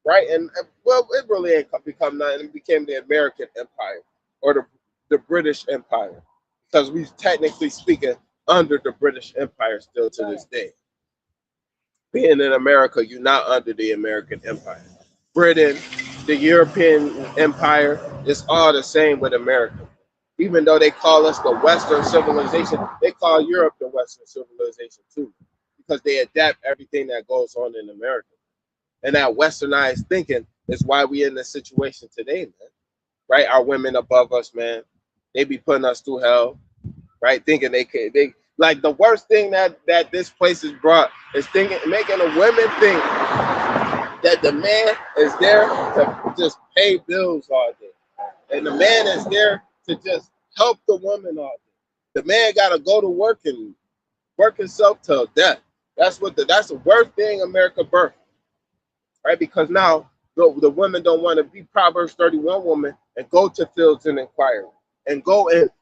Right? And well, it really ain't become nothing. It became the American Empire or the British Empire. Because we technically speaking under the British Empire still to this day. Being in America, you're not under the American Empire. Britain, the European Empire, it's all the same with America. Even though they call us the Western civilization, they call Europe the Western civilization too, because they adapt everything that goes on in America. And that westernized thinking is why we in this situation today, man. Right? Our women above us, man, they be putting us through hell, right? Thinking they like the worst thing that this place has brought is making a women think that the man is there to just pay bills all day. And the man is there to just help the woman all day. The man gotta go to work and work himself till death. That's the worst thing America birthed. Right? Because now the women don't want to be Proverbs 31 woman and go to fields and inquire and go and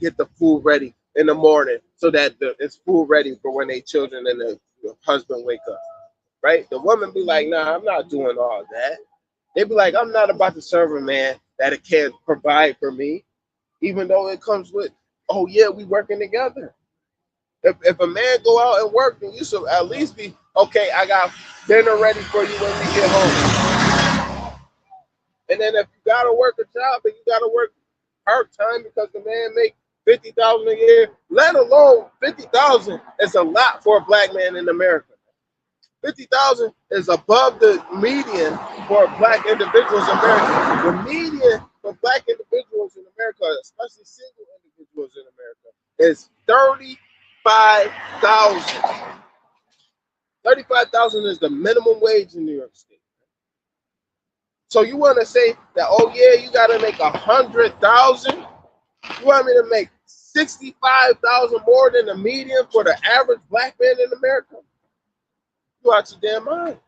get the food ready in the morning so that it's food ready for when their children and the husband wake up. Right? The woman be like, nah, I'm not doing all that. They be like, I'm not about to serve a man that it can't provide for me, even though it comes with, oh yeah, we working together. If a man go out and work, then you should at least be, okay, I got dinner ready for you when we get home. And then if you gotta work a job and you gotta work part-time because the man make $50,000 a year, let alone $50,000 is a lot for a black man in America. $50,000 is above the median for black individuals in America. The median for black individuals in America, especially single individuals in America, is $35,000. $35,000 is the minimum wage in New York State. So you want to say that, oh yeah, you got to make $100,000? You want me to make $65,000 more than the median for the average black man in America? You out your damn mind.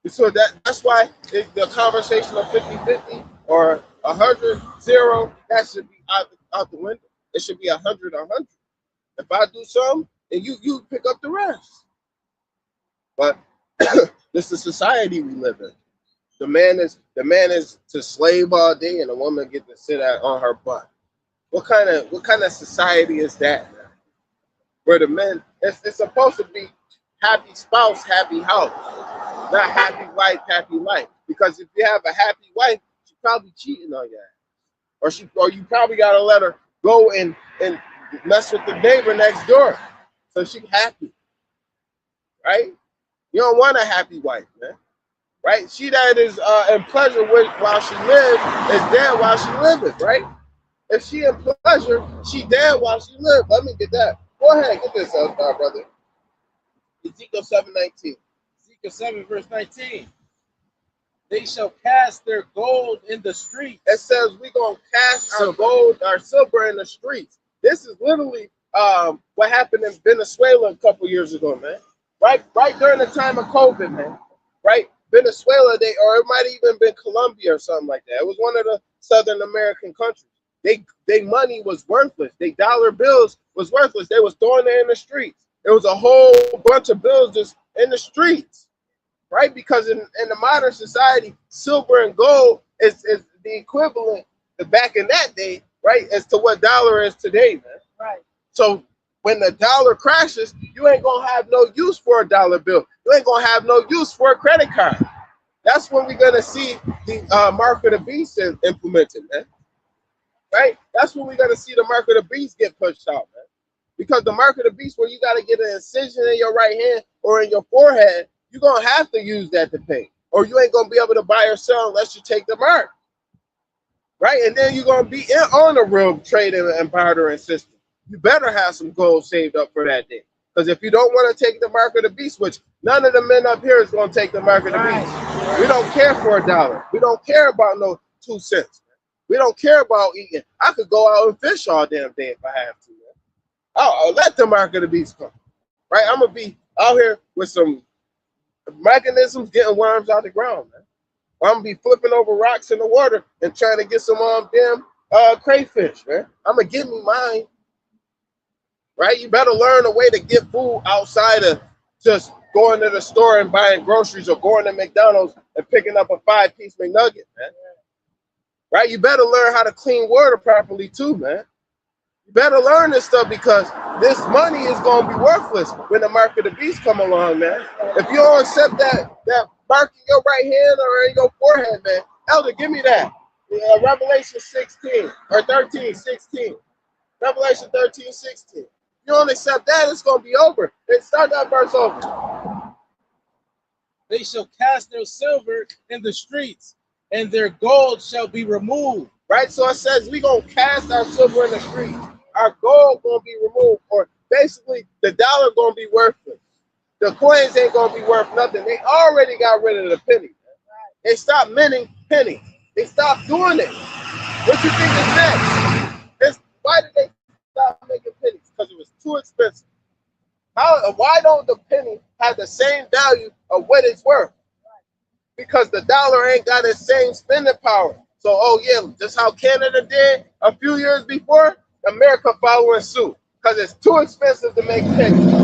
So that's why the conversation of 50-50 or 100-0, that should be out the window. It should be 100-100. If I do something, and you pick up the rest. But this is the society we live in. The man is to slave all day, and the woman get to sit on her butt. What kind of society is that? Man? Where the men, it's supposed to be happy spouse, happy house, not happy wife, happy life. Because if you have a happy wife, she's probably cheating on you, or you probably gotta let her go and mess with the neighbor next door, so she's happy, right? You don't want a happy wife, man, right? She that is in pleasure with while she lives is dead while she liveth, right? If she in pleasure, she dead while she lives. Let me get that. Go ahead, get this out, brother. Ezekiel 7:19. Ezekiel 7 verse 19. They shall cast their gold in the streets. It says we're gonna cast our gold, our silver in the streets. This is literally what happened in Venezuela a couple years ago, man. Right during the time of COVID, man. Right, Venezuela, or it might have even been Colombia or something like that. It was one of the Southern American countries. They money was worthless. They dollar bills was worthless. They was throwing it in the streets. There was a whole bunch of bills just in the streets, right? Because in the modern society, silver and gold is the equivalent back in that day, right, as to what dollar is today, man. Right. So when the dollar crashes, you ain't gonna have no use for a dollar bill. You ain't gonna have no use for a credit card. That's when we're gonna see the mark of the beast implemented, man. Right? That's when we're gonna see the mark of the beast get pushed out, man. Because the mark of the beast, where you got to get an incision in your right hand or in your forehead, you're going to have to use that to pay. Or you ain't going to be able to buy or sell unless you take the mark. Right? And then you're going to be on a real trading and bartering system. You better have some gold saved up for that day. Because if you don't want to take the mark of the beast, which none of the men up here is going to take the mark of the beast. We don't care for $1. We don't care about no 2 cents. We don't care about eating. I could go out and fish all damn day if I have to. I'll let the mark of the beast come. Right? I'm gonna be out here with some mechanisms getting worms out the ground, man. I'm gonna be flipping over rocks in the water and trying to get some damn crayfish, man. I'm gonna get me mine. Right? You better learn a way to get food outside of just going to the store and buying groceries or going to McDonald's and picking up a 5-piece McNugget, man. Right? You better learn how to clean water properly too, man. You better learn this stuff because this money is going to be worthless when the mark of the beast come along, man. If you don't accept that mark in your right hand or in your forehead, man, Elder, give me that. Revelation 16 or 13, 16. Revelation 13, 16. If you don't accept that, it's going to be over. Then start that verse over. They shall cast their silver in the streets, and their gold shall be removed. Right? So it says we're going to cast our silver in the streets. Our gold going to be removed. Or basically, the dollar going to be worthless. The coins ain't going to be worth nothing. They already got rid of the penny. They stopped minting pennies. They stopped doing it. What you think is next? Why did they stop making pennies? Because it was too expensive. Why don't the penny have the same value of what it's worth? Because the dollar ain't got the same spending power. So, oh yeah, just how Canada did a few years before, America following suit. Because it's too expensive to make pennies.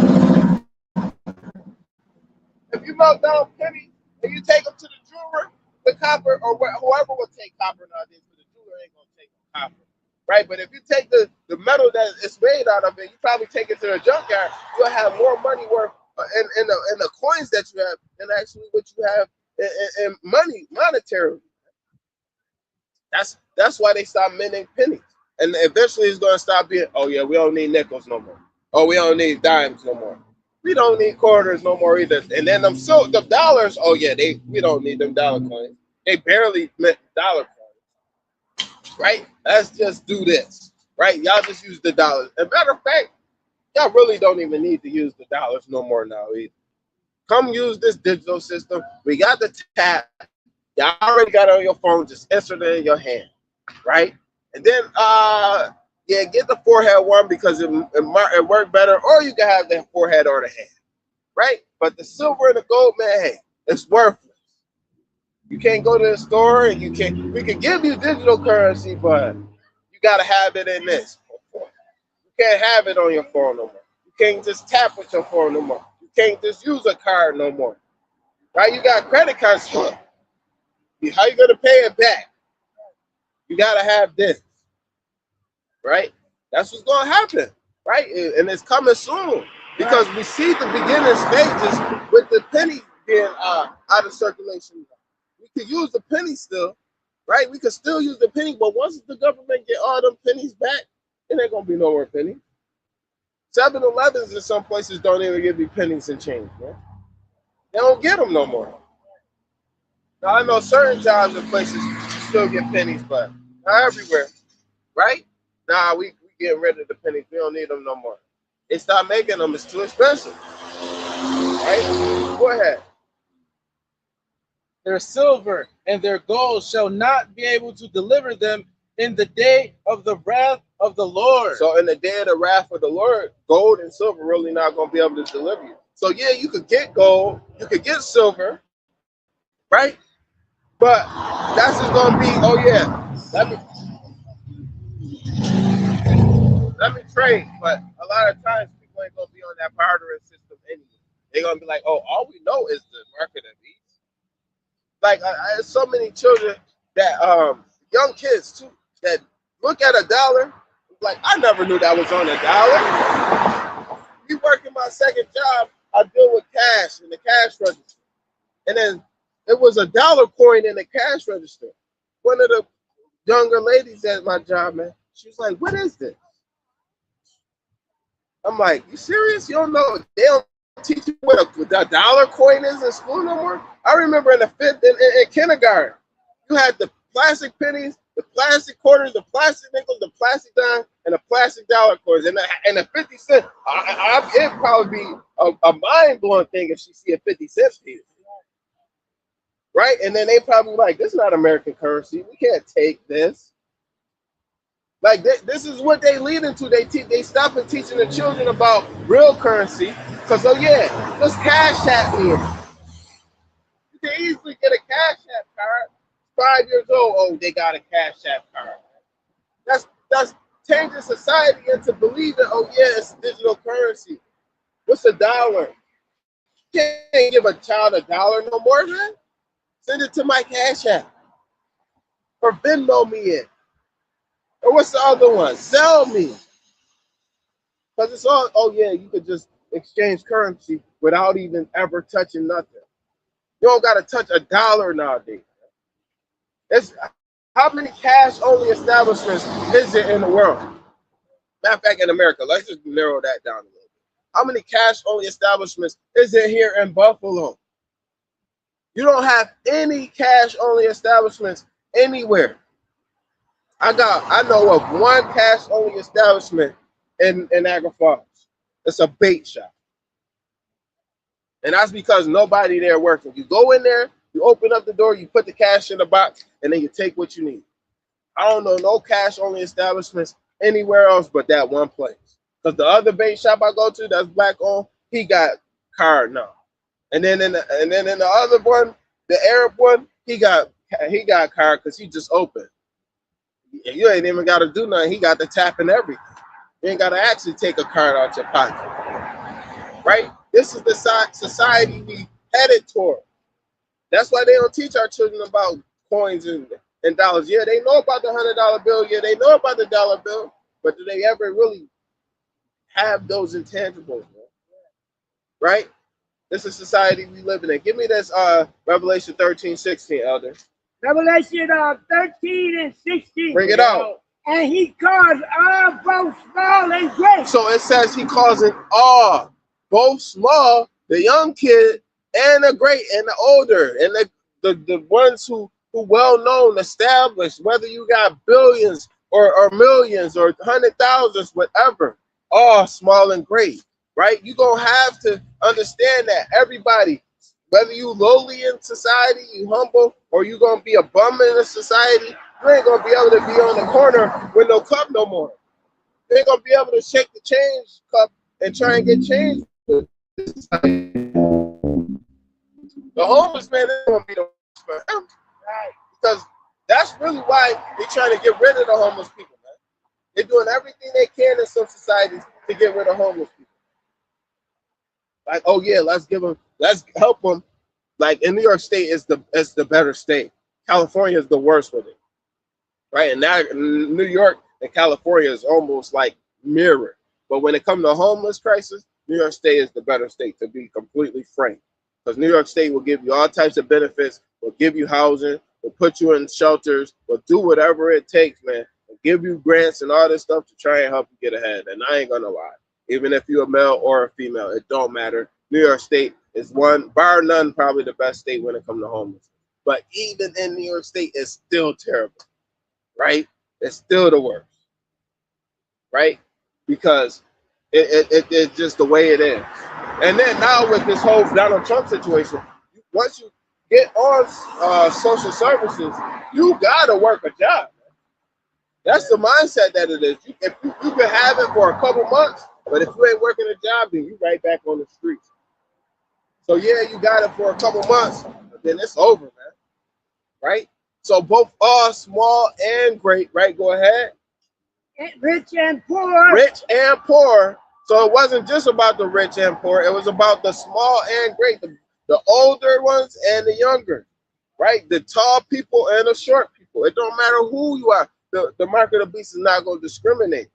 If you melt down pennies and you take them to the jeweler, the copper, or whoever will take copper nowadays, but the jeweler ain't going to take copper. Right? But if you take the metal that it's made out of it, you probably take it to the junkyard, you'll have more money worth in the coins that you have than actually what you have in money, monetarily. That's why they stop minting pennies. And eventually it's going to stop being, oh yeah, we don't need nickels no more. Oh, we don't need dimes no more. We don't need quarters no more either. And then the dollars, oh yeah, we don't need them dollar coins. They barely mint dollar coins. Right? Let's just do this. Right? Y'all just use the dollars. As a matter of fact, y'all really don't even need to use the dollars no more now either. Come use this digital system. We got the tap. Y'all already got it on your phone. Just insert it in your hand. Right? And then, get the forehead one because it worked better. Or you can have the forehead or the hand. Right? But the silver and the gold, man, hey, it's worthless. You can't go to the store and we can give you digital currency, but you got to have it in this. You can't have it on your phone no more. You can't just tap with your phone no more. You can't just use a card no more. Right? You got credit cards. How you going to pay it back? You got to have this. Right? That's what's going to happen. Right? And it's coming soon because we see the beginning stages with the penny being out of circulation. We could use the penny still, right? We could still use the penny, but once the government get all them pennies back, it ain't gonna be no more pennies. 7-Elevens in some places don't even give you pennies and change, man. They don't get them no more. Now I know certain jobs and places still get pennies, but not everywhere, right? Nah, we getting rid of the pennies. We don't need them no more. They stop making them. It's too expensive, right? Go ahead. Their silver and their gold shall not be able to deliver them in the day of the wrath of the Lord. So in the day of the wrath of the Lord, gold and silver really not going to be able to deliver you. So yeah, you could get gold, you could get silver, right? But that's just going to be, oh yeah, let me trade. But a lot of times people ain't going to be on that bartering system anyway. They're going to be like, oh, all we know is the market of beast. Like I have so many children that young kids too that look at a dollar like I never knew that was on a dollar. You working my second job, I deal with cash in the cash register, and then it was a dollar coin in the cash register. One of the younger ladies at my job, man, she was like, "What is this?" I'm like, "You serious? You don't know? They don't teach you what a dollar coin is in school no more?" I remember in the fifth in kindergarten, you had the plastic pennies, the plastic quarters, the plastic nickels, the plastic dime, and the plastic dollar coins, and the 50 cent. It'd probably be a mind-blowing thing if she see a 50-cent piece, right? And then they probably like, "This is not American currency. We can't take this." Like this is what they lead into. They stop and teaching the children about real currency. Cause oh yeah, just cash at me. You can easily get a cash app card. 5 years old, oh they got a cash app card. That's changing society into believing, oh yeah, it's digital currency. What's a dollar? You can't give a child $1 no more, man. Send it to my cash app. Or Venmo me it. Or what's the other one? Sell me. Because it's all, oh yeah, you could just exchange currency without even ever touching nothing. You don't got to touch $1 nowadays. It's, how many cash-only establishments is there in the world? Matter of fact, in America, let's just narrow that down a little bit. How many cash-only establishments is there here in Buffalo? You don't have any cash-only establishments anywhere. I know of one cash-only establishment in Niagara Falls. It's a bait shop. And that's because nobody there working. You go in there, you open up the door, you put the cash in the box, and then you take what you need. I don't know no cash-only establishments anywhere else but that one place. Because the other bait shop I go to that's black owned, he got card now. And then in the other one, the Arab one, he got card because he just opened. You ain't even got to do nothing. He got the tap and everything. You ain't got to actually take a card out your pocket. Right? This is the society we headed toward. That's why they don't teach our children about coins and dollars. Yeah, they know about the $100 bill. Yeah, they know about the dollar bill. But do they ever really have those intangibles? Man? Right? This is society we live in. Give me this Revelation 13:16, Elder. Revelation 13 and 16. Bring it out. And he caused all, both small and great. So it says he causing all, both small, the young kid, and the great, and the older, and the ones who well known, established, whether you got billions or millions or 100,000s, whatever, all small and great, right? You're gonna have to understand that everybody, whether you lowly in society, you humble, or you gonna be a bum in a society, you ain't gonna be able to be on the corner with no cup no more. You ain't gonna be able to shake the change cup and try and get change. The homeless man is gonna be the worst for him. Right. Because that's really why they're trying to get rid of the homeless people, man. They're doing everything they can in some societies to get rid of homeless people. Like, oh yeah, let's help them. Like in New York State is the better state. California is the worst with it. Right? And now New York and California is almost like mirrored. But when it comes to homeless crisis, New York State is the better state, to be completely frank. Because New York State will give you all types of benefits, will give you housing, will put you in shelters, will do whatever it takes, man. Will give you grants and all this stuff to try and help you get ahead. And I ain't gonna lie. Even if you're a male or a female, it don't matter. New York State is one, bar none, probably the best state when it comes to homeless. But even in New York State, it's still terrible, right? It's still the worst, right? Because it's just the way it is. And then now with this whole Donald Trump situation, once you get on social services, you gotta work a job. That's the mindset that it is. You can have it for a couple months, but if you ain't working a job, then you right back on the streets. So yeah, you got it for a couple months, but then it's over, man. Right? So both small and great, right? Go ahead. Rich and poor. Rich and poor. So it wasn't just about the rich and poor. It was about the small and great, the older ones and the younger, right? The tall people and the short people. It don't matter who you are. The mark of the beast is not going to discriminate,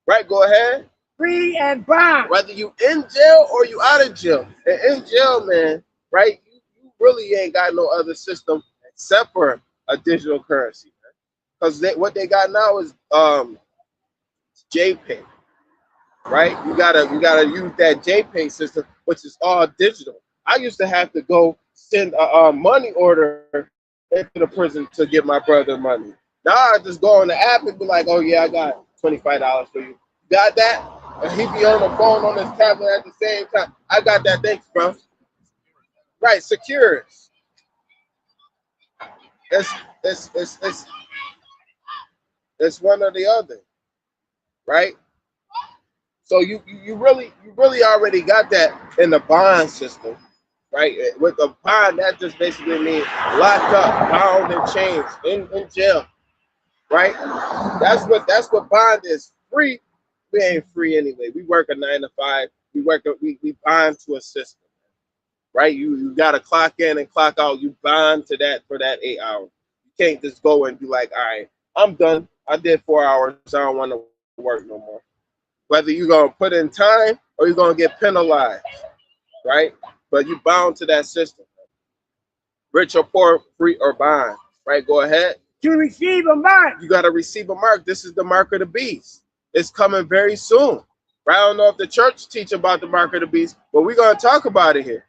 right? Go ahead. Free and bond. Whether you in jail or you out of jail. And in jail, man, right? You really ain't got no other system except for a digital currency, because what they got now is JPay, right? You gotta use that JPay system, which is all digital. I used to have to go send a money order into the prison to get my brother money. Now I just go on the app and be like, oh yeah, I got $25 for you. Got that? And he be on the phone on his tablet at the same time. I got that. Thanks, bro. Right, secure. It's one or the other. right? So you really already got that in the bond system, right? With the bond, that just basically means locked up, bound and chains in jail, right? That's what bond is. Free, we ain't free anyway. We work a 9 to 5. We bind to a system, right? You got to clock in and clock out. You bind to that for that 8 hours. You can't just go and be like, all right, I'm done. I did 4 hours. I don't want to work no more. Whether you're going to put in time or you're going to get penalized, right? But you bound to that system. Rich or poor, free or bond, right? Go ahead. To receive a mark. You got to receive a mark. This is the mark of the beast. It's coming very soon. Right? I don't know if the church teach about the mark of the beast, but we're going to talk about it here.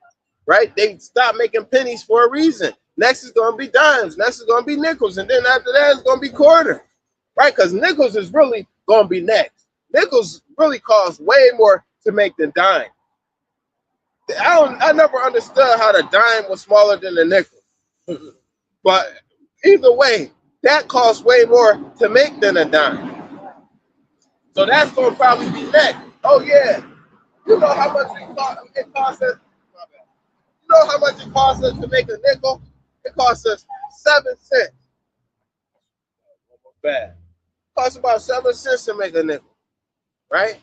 Right? They stopped making pennies for a reason. Next is going to be dimes. Next is going to be nickels. And then after that, it's going to be quarter. Right? Because nickels is really going to be next. Nickels really cost way more to make than dime. I never understood how the dime was smaller than the nickel. But either way, that costs way more to make than a dime. So that's going to probably be next. Oh, yeah. You know how much it costs us? You know how much it costs us to make a nickel? It costs us 7 cents. Bad. It costs about 7 cents to make a nickel. Right?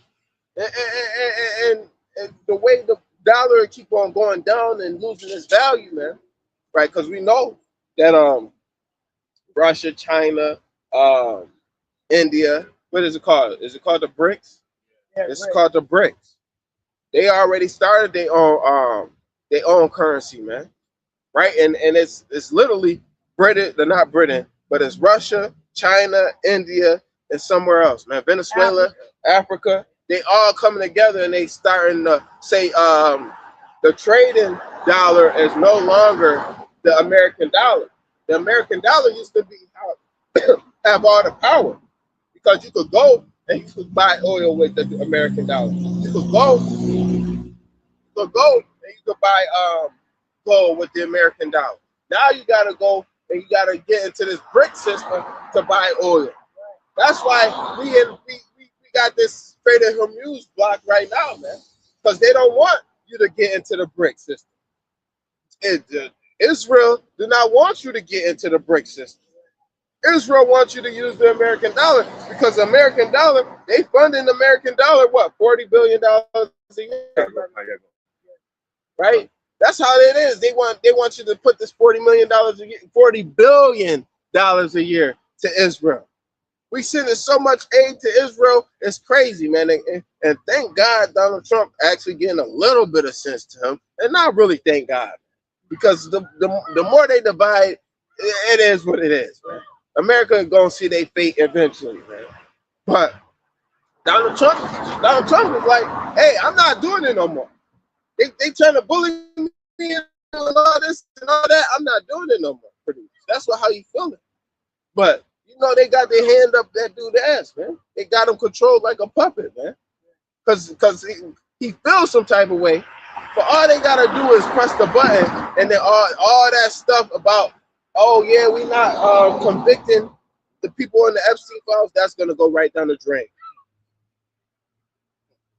And the way the dollar keep on going down and losing its value, man. Right? Because we know that Russia, China, India, what is it called? Is it called the BRICS? Yeah, it's called the BRICS. They already started their own currency, man. Right? And it's literally Britain, they're not Britain, but it's Russia, China, India, and somewhere else, man. Venezuela, Africa, they all coming together and they starting to say the trading dollar is no longer the American dollar. The American dollar used to be have all the power because you could go and you could buy oil with the American dollar. You could go and you could buy gold with the American dollar. Now you gotta go and you gotta get into this BRIC system to buy oil. That's why we got this Strait of Hormuz block right now, man, because they don't want you to get into the BRIC system. Israel do not want you to get into the BRIC system. Israel wants you to use the American dollar because the American dollar, they funding the American dollar, what, $40 billion a year? Right? That's how it is. They want you to put this $40 billion a year to Israel. We sending so much aid to Israel, it's crazy, man. And thank God Donald Trump actually getting a little bit of sense to him. And not really thank God. Because the more they divide, it is what it is, man. America is gonna see their fate eventually, man. But Donald Trump is like, hey, I'm not doing it no more. They trying to bully me and all this and all that. I'm not doing it no more. Pretty much. That's how you feeling. But you know they got their hand up that dude's ass, man. They got him controlled like a puppet, man. Cause he feels some type of way. But all they gotta do is press the button, and then all that stuff about, oh yeah, we not convicting the people in the Epstein files. That's gonna go right down the drain.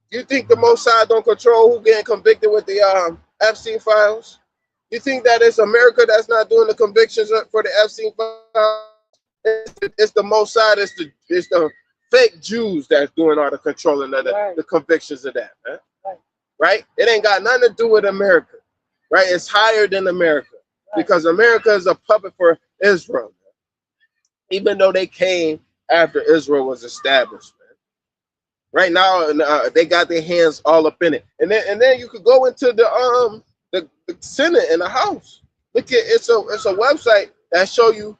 You think the Mossad don't control who getting convicted with the Epstein files? You think that it's America that's not doing the convictions for the Epstein files? It's the Mossad. It's the fake Jews that's doing all the controlling of the convictions of that, man. Right? It ain't got nothing to do with America, right? It's higher than America because America is a puppet for Israel, man. Even though they came after Israel was established, man. Right now, they got their hands all up in it, and then you could go into the Senate and the House. Look at it's a website that show you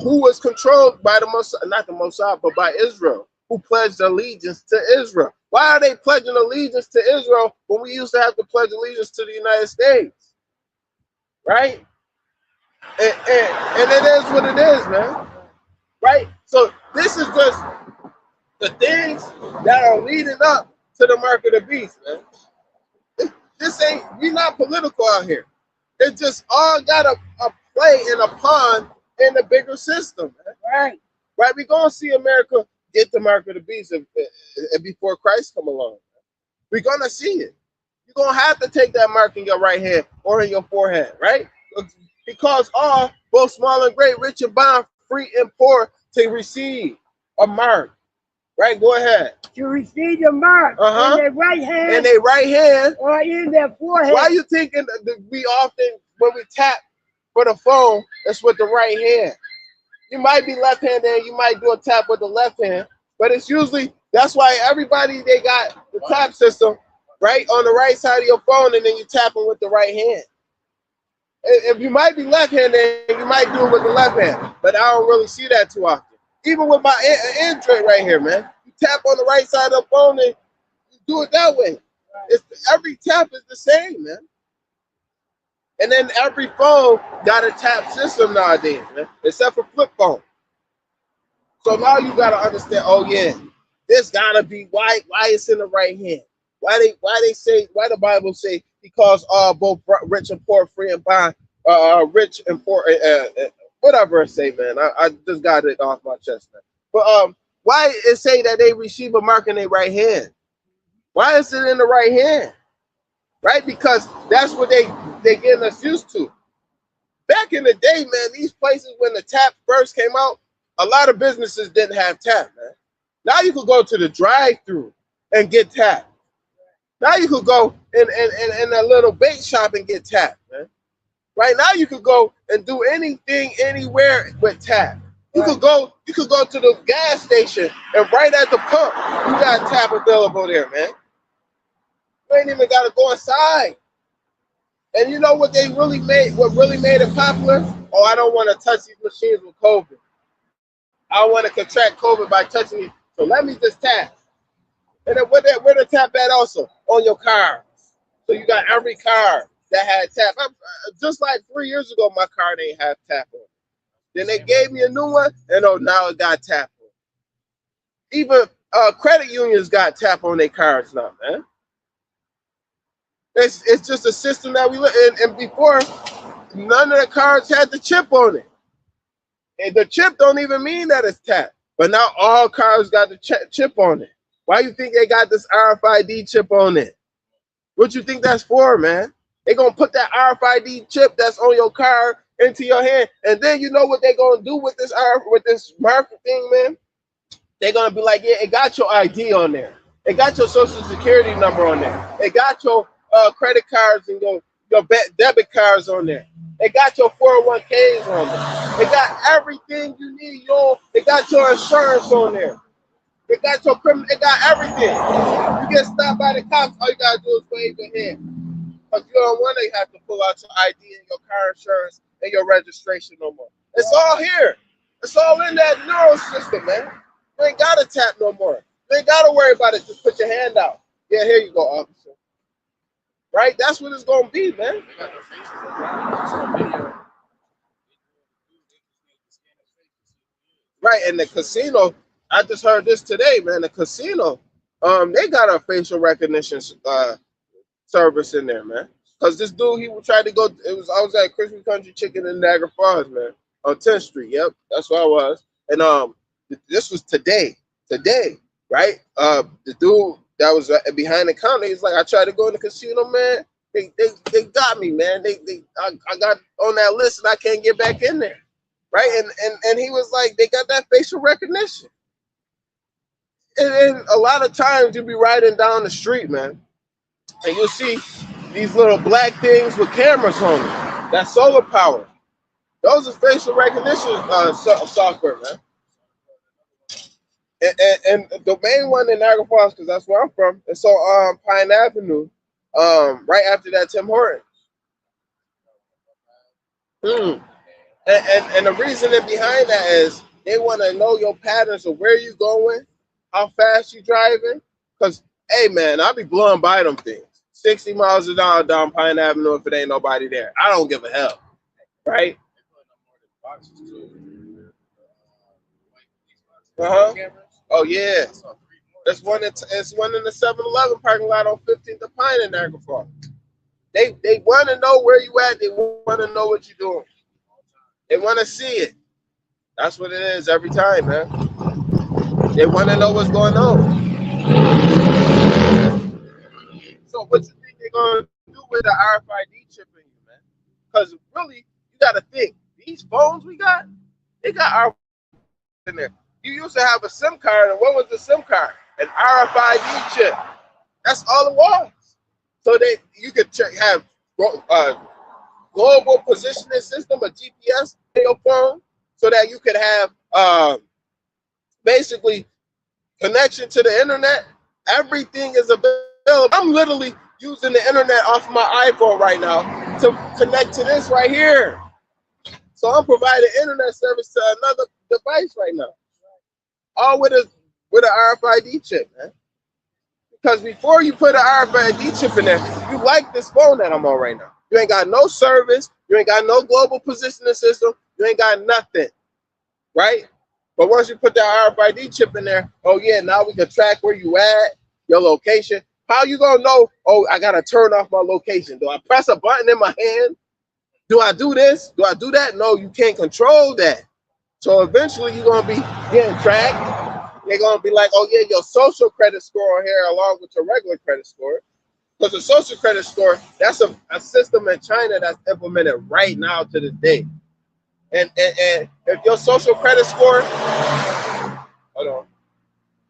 who was controlled by the Mossad, not the Mossad, but by Israel, who pledged allegiance to Israel. Why are they pledging allegiance to Israel when we used to have to pledge allegiance to the United States? Right? And it is what it is, man. Right? So this is just the things that are leading up to the mark of the beast, man. This ain't, we're not political out here. It just all got a play in a pawn in the bigger system, man. Right? We're going to see America get the mark of the beast before Christ come along. We're gonna see it. You're gonna have to take that mark in your right hand or in your forehead, right? Because all, both small and great, rich and bond, free and poor, to receive a mark. Right, go ahead. To receive the mark in their right hand. In their right hand. Or in their forehead. Why are you thinking that we often, when we tap for the phone, it's with the right hand? You might be left-handed and you might do a tap with the left hand, but it's usually, that's why everybody, they got the tap system right on the right side of your phone, and then you tap them with the right hand. If you might be left-handed, you might do it with the left hand, but I don't really see that too often. Even with my Android right here, man, you tap on the right side of the phone and you do it that way. Every tap is the same, man. And then every phone got a tap system nowadays, man, except for flip phone. So now you gotta understand. Oh yeah, this gotta be why it's in the right hand. Why the Bible say because both rich and poor, free and bond, rich and poor. Whatever it say, man. I just got it off my chest, man. But why it say that they receive a mark in their right hand? Why is it in the right hand? Right? Because that's what they getting us used to. Back in the day, man, these places when the tap first came out, a lot of businesses didn't have tap, man. Now you could go to the drive-through and get tap. Now you could go in a little bait shop and get tap, man. Right now you could go and do anything anywhere with tap. You could go to the gas station and right at the pump, you got tap available there, man. You ain't even gotta go inside. And you know what they really made? What really made it popular? Oh, I don't want to touch these machines with COVID. I want to contract COVID by touching it. So let me just tap. And then where the tap at also? On your car. So you got every car that had tap. Just like 3 years ago, my car didn't have tap on. Then they gave me a new one, and oh, now it got tap on. Even credit unions got tap on their cards now, man. It's just a system that we live in. And before, none of the cards had the chip on it. And the chip don't even mean that it's tap. But now all cars got the chip on it. Why you think they got this RFID chip on it? What you think that's for, man? They're going to put that RFID chip that's on your car into your hand. And then you know what they're going to do with this market thing, man? They're going to be like, yeah, it got your ID on there. It got your social security number on there. It got your credit cards and your debit cards on there. It got your 401ks on there. It got everything you need. It got your insurance on there. It got your criminal. It got everything. You get stopped by the cops, all you gotta do is wave your hand. Because you don't want to have to pull out your ID and your car insurance and your registration no more. It's all here. It's all in that neural system, man. You ain't gotta tap no more. You ain't gotta worry about it. Just put your hand out. Yeah, here you go, officer. Right? That's what it's gonna be, man. Right, and the casino, I just heard this today, man. The casino, they got a facial recognition service in there, man. Cause this dude, he tried to go. I was at Christmas Country Chicken in Niagara Falls, man, on 10th Street. Yep, that's where I was. And this was today, right? The dude that was behind the counter, he's like, I tried to go in the casino, man. They got me, man. I got on that list and I can't get back in there, right? And he was like, they got that facial recognition. And a lot of times you'll be riding down the street, man, and you'll see these little black things with cameras on them. That's solar power. Those are facial recognition software, man. And the main one in Niagara Falls, because that's where I'm from, it's on Pine Avenue, right after that Tim Hortons. And the reasoning behind that is they want to know your patterns of where you going, how fast you driving. Because, hey, man, I'll be blowing by them things. 60 miles an hour down Pine Avenue if it ain't nobody there. I don't give a hell, right? Oh, yeah. It's one in the 7-Eleven parking lot on 15th and Pine in Niagara Falls. They want to know where you at. They want to know what you're doing. They want to see it. That's what it is every time, man. They want to know what's going on. So what you think they're going to do with the RFID chip in you, man? Because really, you got to think, these phones we got, they got RFID in there. You used to have a SIM card, and what was the SIM card? An RFID chip. That's all it was. So that you could have global positioning system, a GPS in your phone, so that you could have basically connection to the internet. Everything is available. I'm literally using the internet off my iPhone right now to connect to this right here. So I'm providing internet service to another device right now, all with a RFID chip, man. Because before you put an RFID chip in there, you like this phone that I'm on right now. You ain't got no service. You ain't got no global positioning system. You ain't got nothing, right? But once you put that RFID chip in there, oh yeah, now we can track where you at, your location. How you gonna know, oh, I gotta turn off my location? Do I press a button in my hand? Do I do this? Do I do that? No, you can't control that. So eventually you're gonna be getting tracked. They're gonna be like, oh yeah, your social credit score here along with your regular credit score. Because the social credit score, that's a system in China that's implemented right now to this day. And if your social credit score, hold on,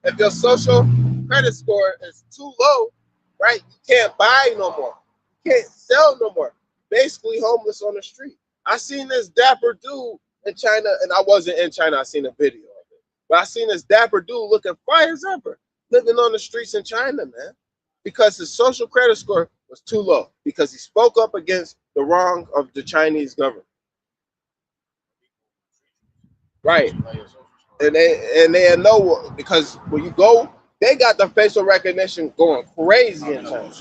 if your social credit score is too low, right, you can't buy no more. You can't sell no more. Basically homeless on the street. I seen this dapper dude in China, and I wasn't in China, I seen a video of it. But I seen this dapper dude looking fine as ever, living on the streets in China, man. Because his social credit score was too low, because he spoke up against the wrong of the Chinese government. Right. And they know, because when you go, they got the facial recognition going crazy in China.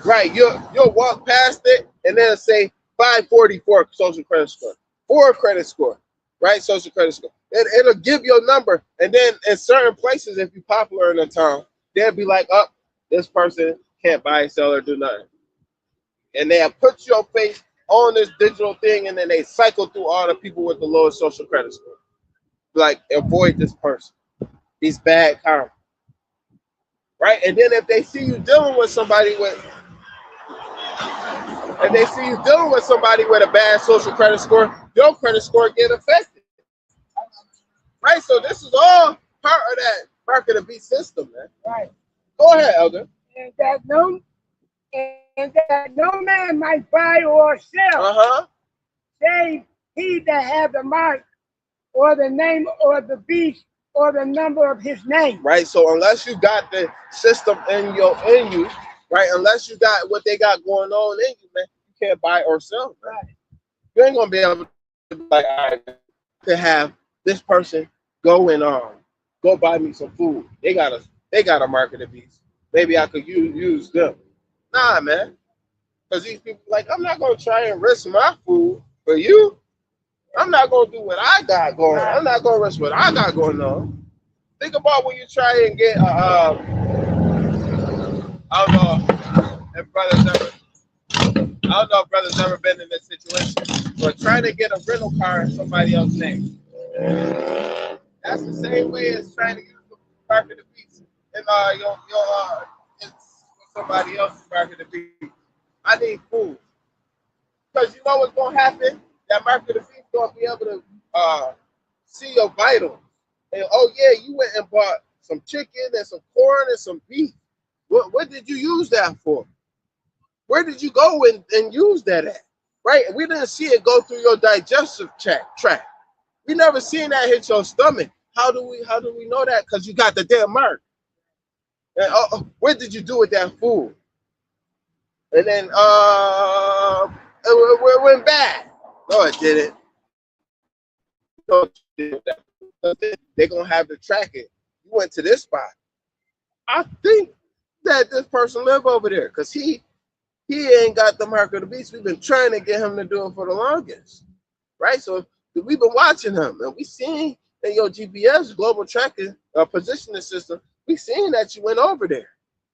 Right. You'll walk past it and then it'll say 544 social credit score, 4 credit score, right? Social credit score. It'll give your number. And then in certain places, if you're popular in the town, they'll be like, oh, this person can't buy, sell, or do nothing. And they'll put your face on this digital thing, and then they cycle through all the people with the lowest social credit score. Like, avoid this person. He's bad karma. Right? And then if they see you dealing with somebody with a bad social credit score, your credit score get affected. Right? So this is all part of that market of beast system, man. Right. Go ahead, Elder. And that no man might buy or sell, save he that have the mark or the name or the beast or the number of his name. Right. So unless you got the system in you, right? Unless you got what they got going on in you, man, you can't buy or sell. Man. Right. You ain't gonna be able to be like, all right, to have this person go and go buy me some food. They got a market of beast. Maybe I could use them. Nah, man. Because these people like, I'm not gonna try and risk my food for you. I'm not gonna do what I got going on. I'm not gonna risk what I got going on. Think about when you try and get I don't know if brothers ever been in this situation, but trying to get a rental car in somebody else's name. That's the same way as trying to use the market of beast and it's somebody else's market of beast. I need food. Because you know what's gonna happen? That market of beast gonna be able to see your vitals. And oh yeah, you went and bought some chicken and some corn and some beef. What did you use that for? Where did you go and use that at? Right? We didn't see it go through your digestive tract. We never seen that hit your stomach. How do we know that? Because you got the damn mark. And what did you do with that food? And then it went bad. No, it didn't. They're gonna have to track it. You went to this spot. I think that this person live over there because he ain't got the mark of the beast. We've been trying to get him to do it for the longest, right? So we've been watching him, and we seen in your GPS global tracking positioning system. We seen that you went over there.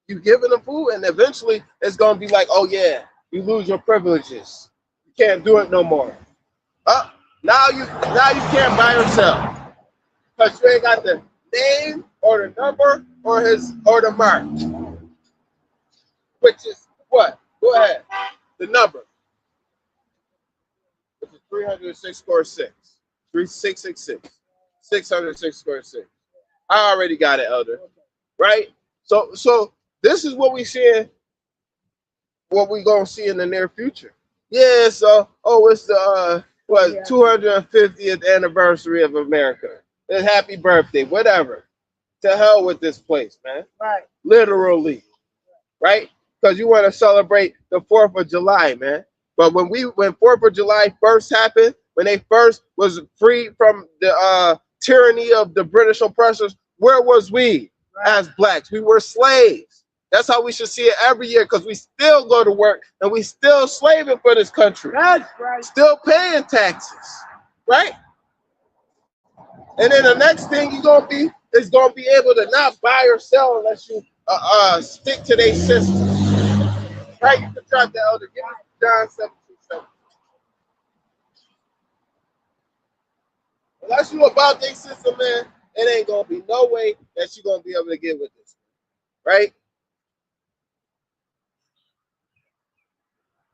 You giving them food, and eventually it's gonna be like, oh yeah, you lose your privileges. You can't do it no more. Now you can't buy or sell because you ain't got the name or the number or the mark? Which is what? Go ahead. The number. Which is 306 square 6. 3666. 606 square 6. I already got it, Elder. Right? So this is what we see, what we gonna see in the near future. Yeah, so it's the 250th anniversary of America. And happy birthday, whatever. To hell with this place, man. Right. Literally. Right? Because you want to celebrate the 4th of July, man. But when 4th of July first happened, when they first was free from the tyranny of the British oppressors, where was we as blacks? We were slaves. That's how we should see it every year, because we still go to work and we still slaving for this country. That's right. Still paying taxes, right? And then the next thing you're gonna be is gonna be able to not buy or sell unless you stick to their system. Right? You can drop that, Elder. Give me John 17:7. Unless you about their system, man, it ain't gonna be no way that you're gonna be able to get with this. Right?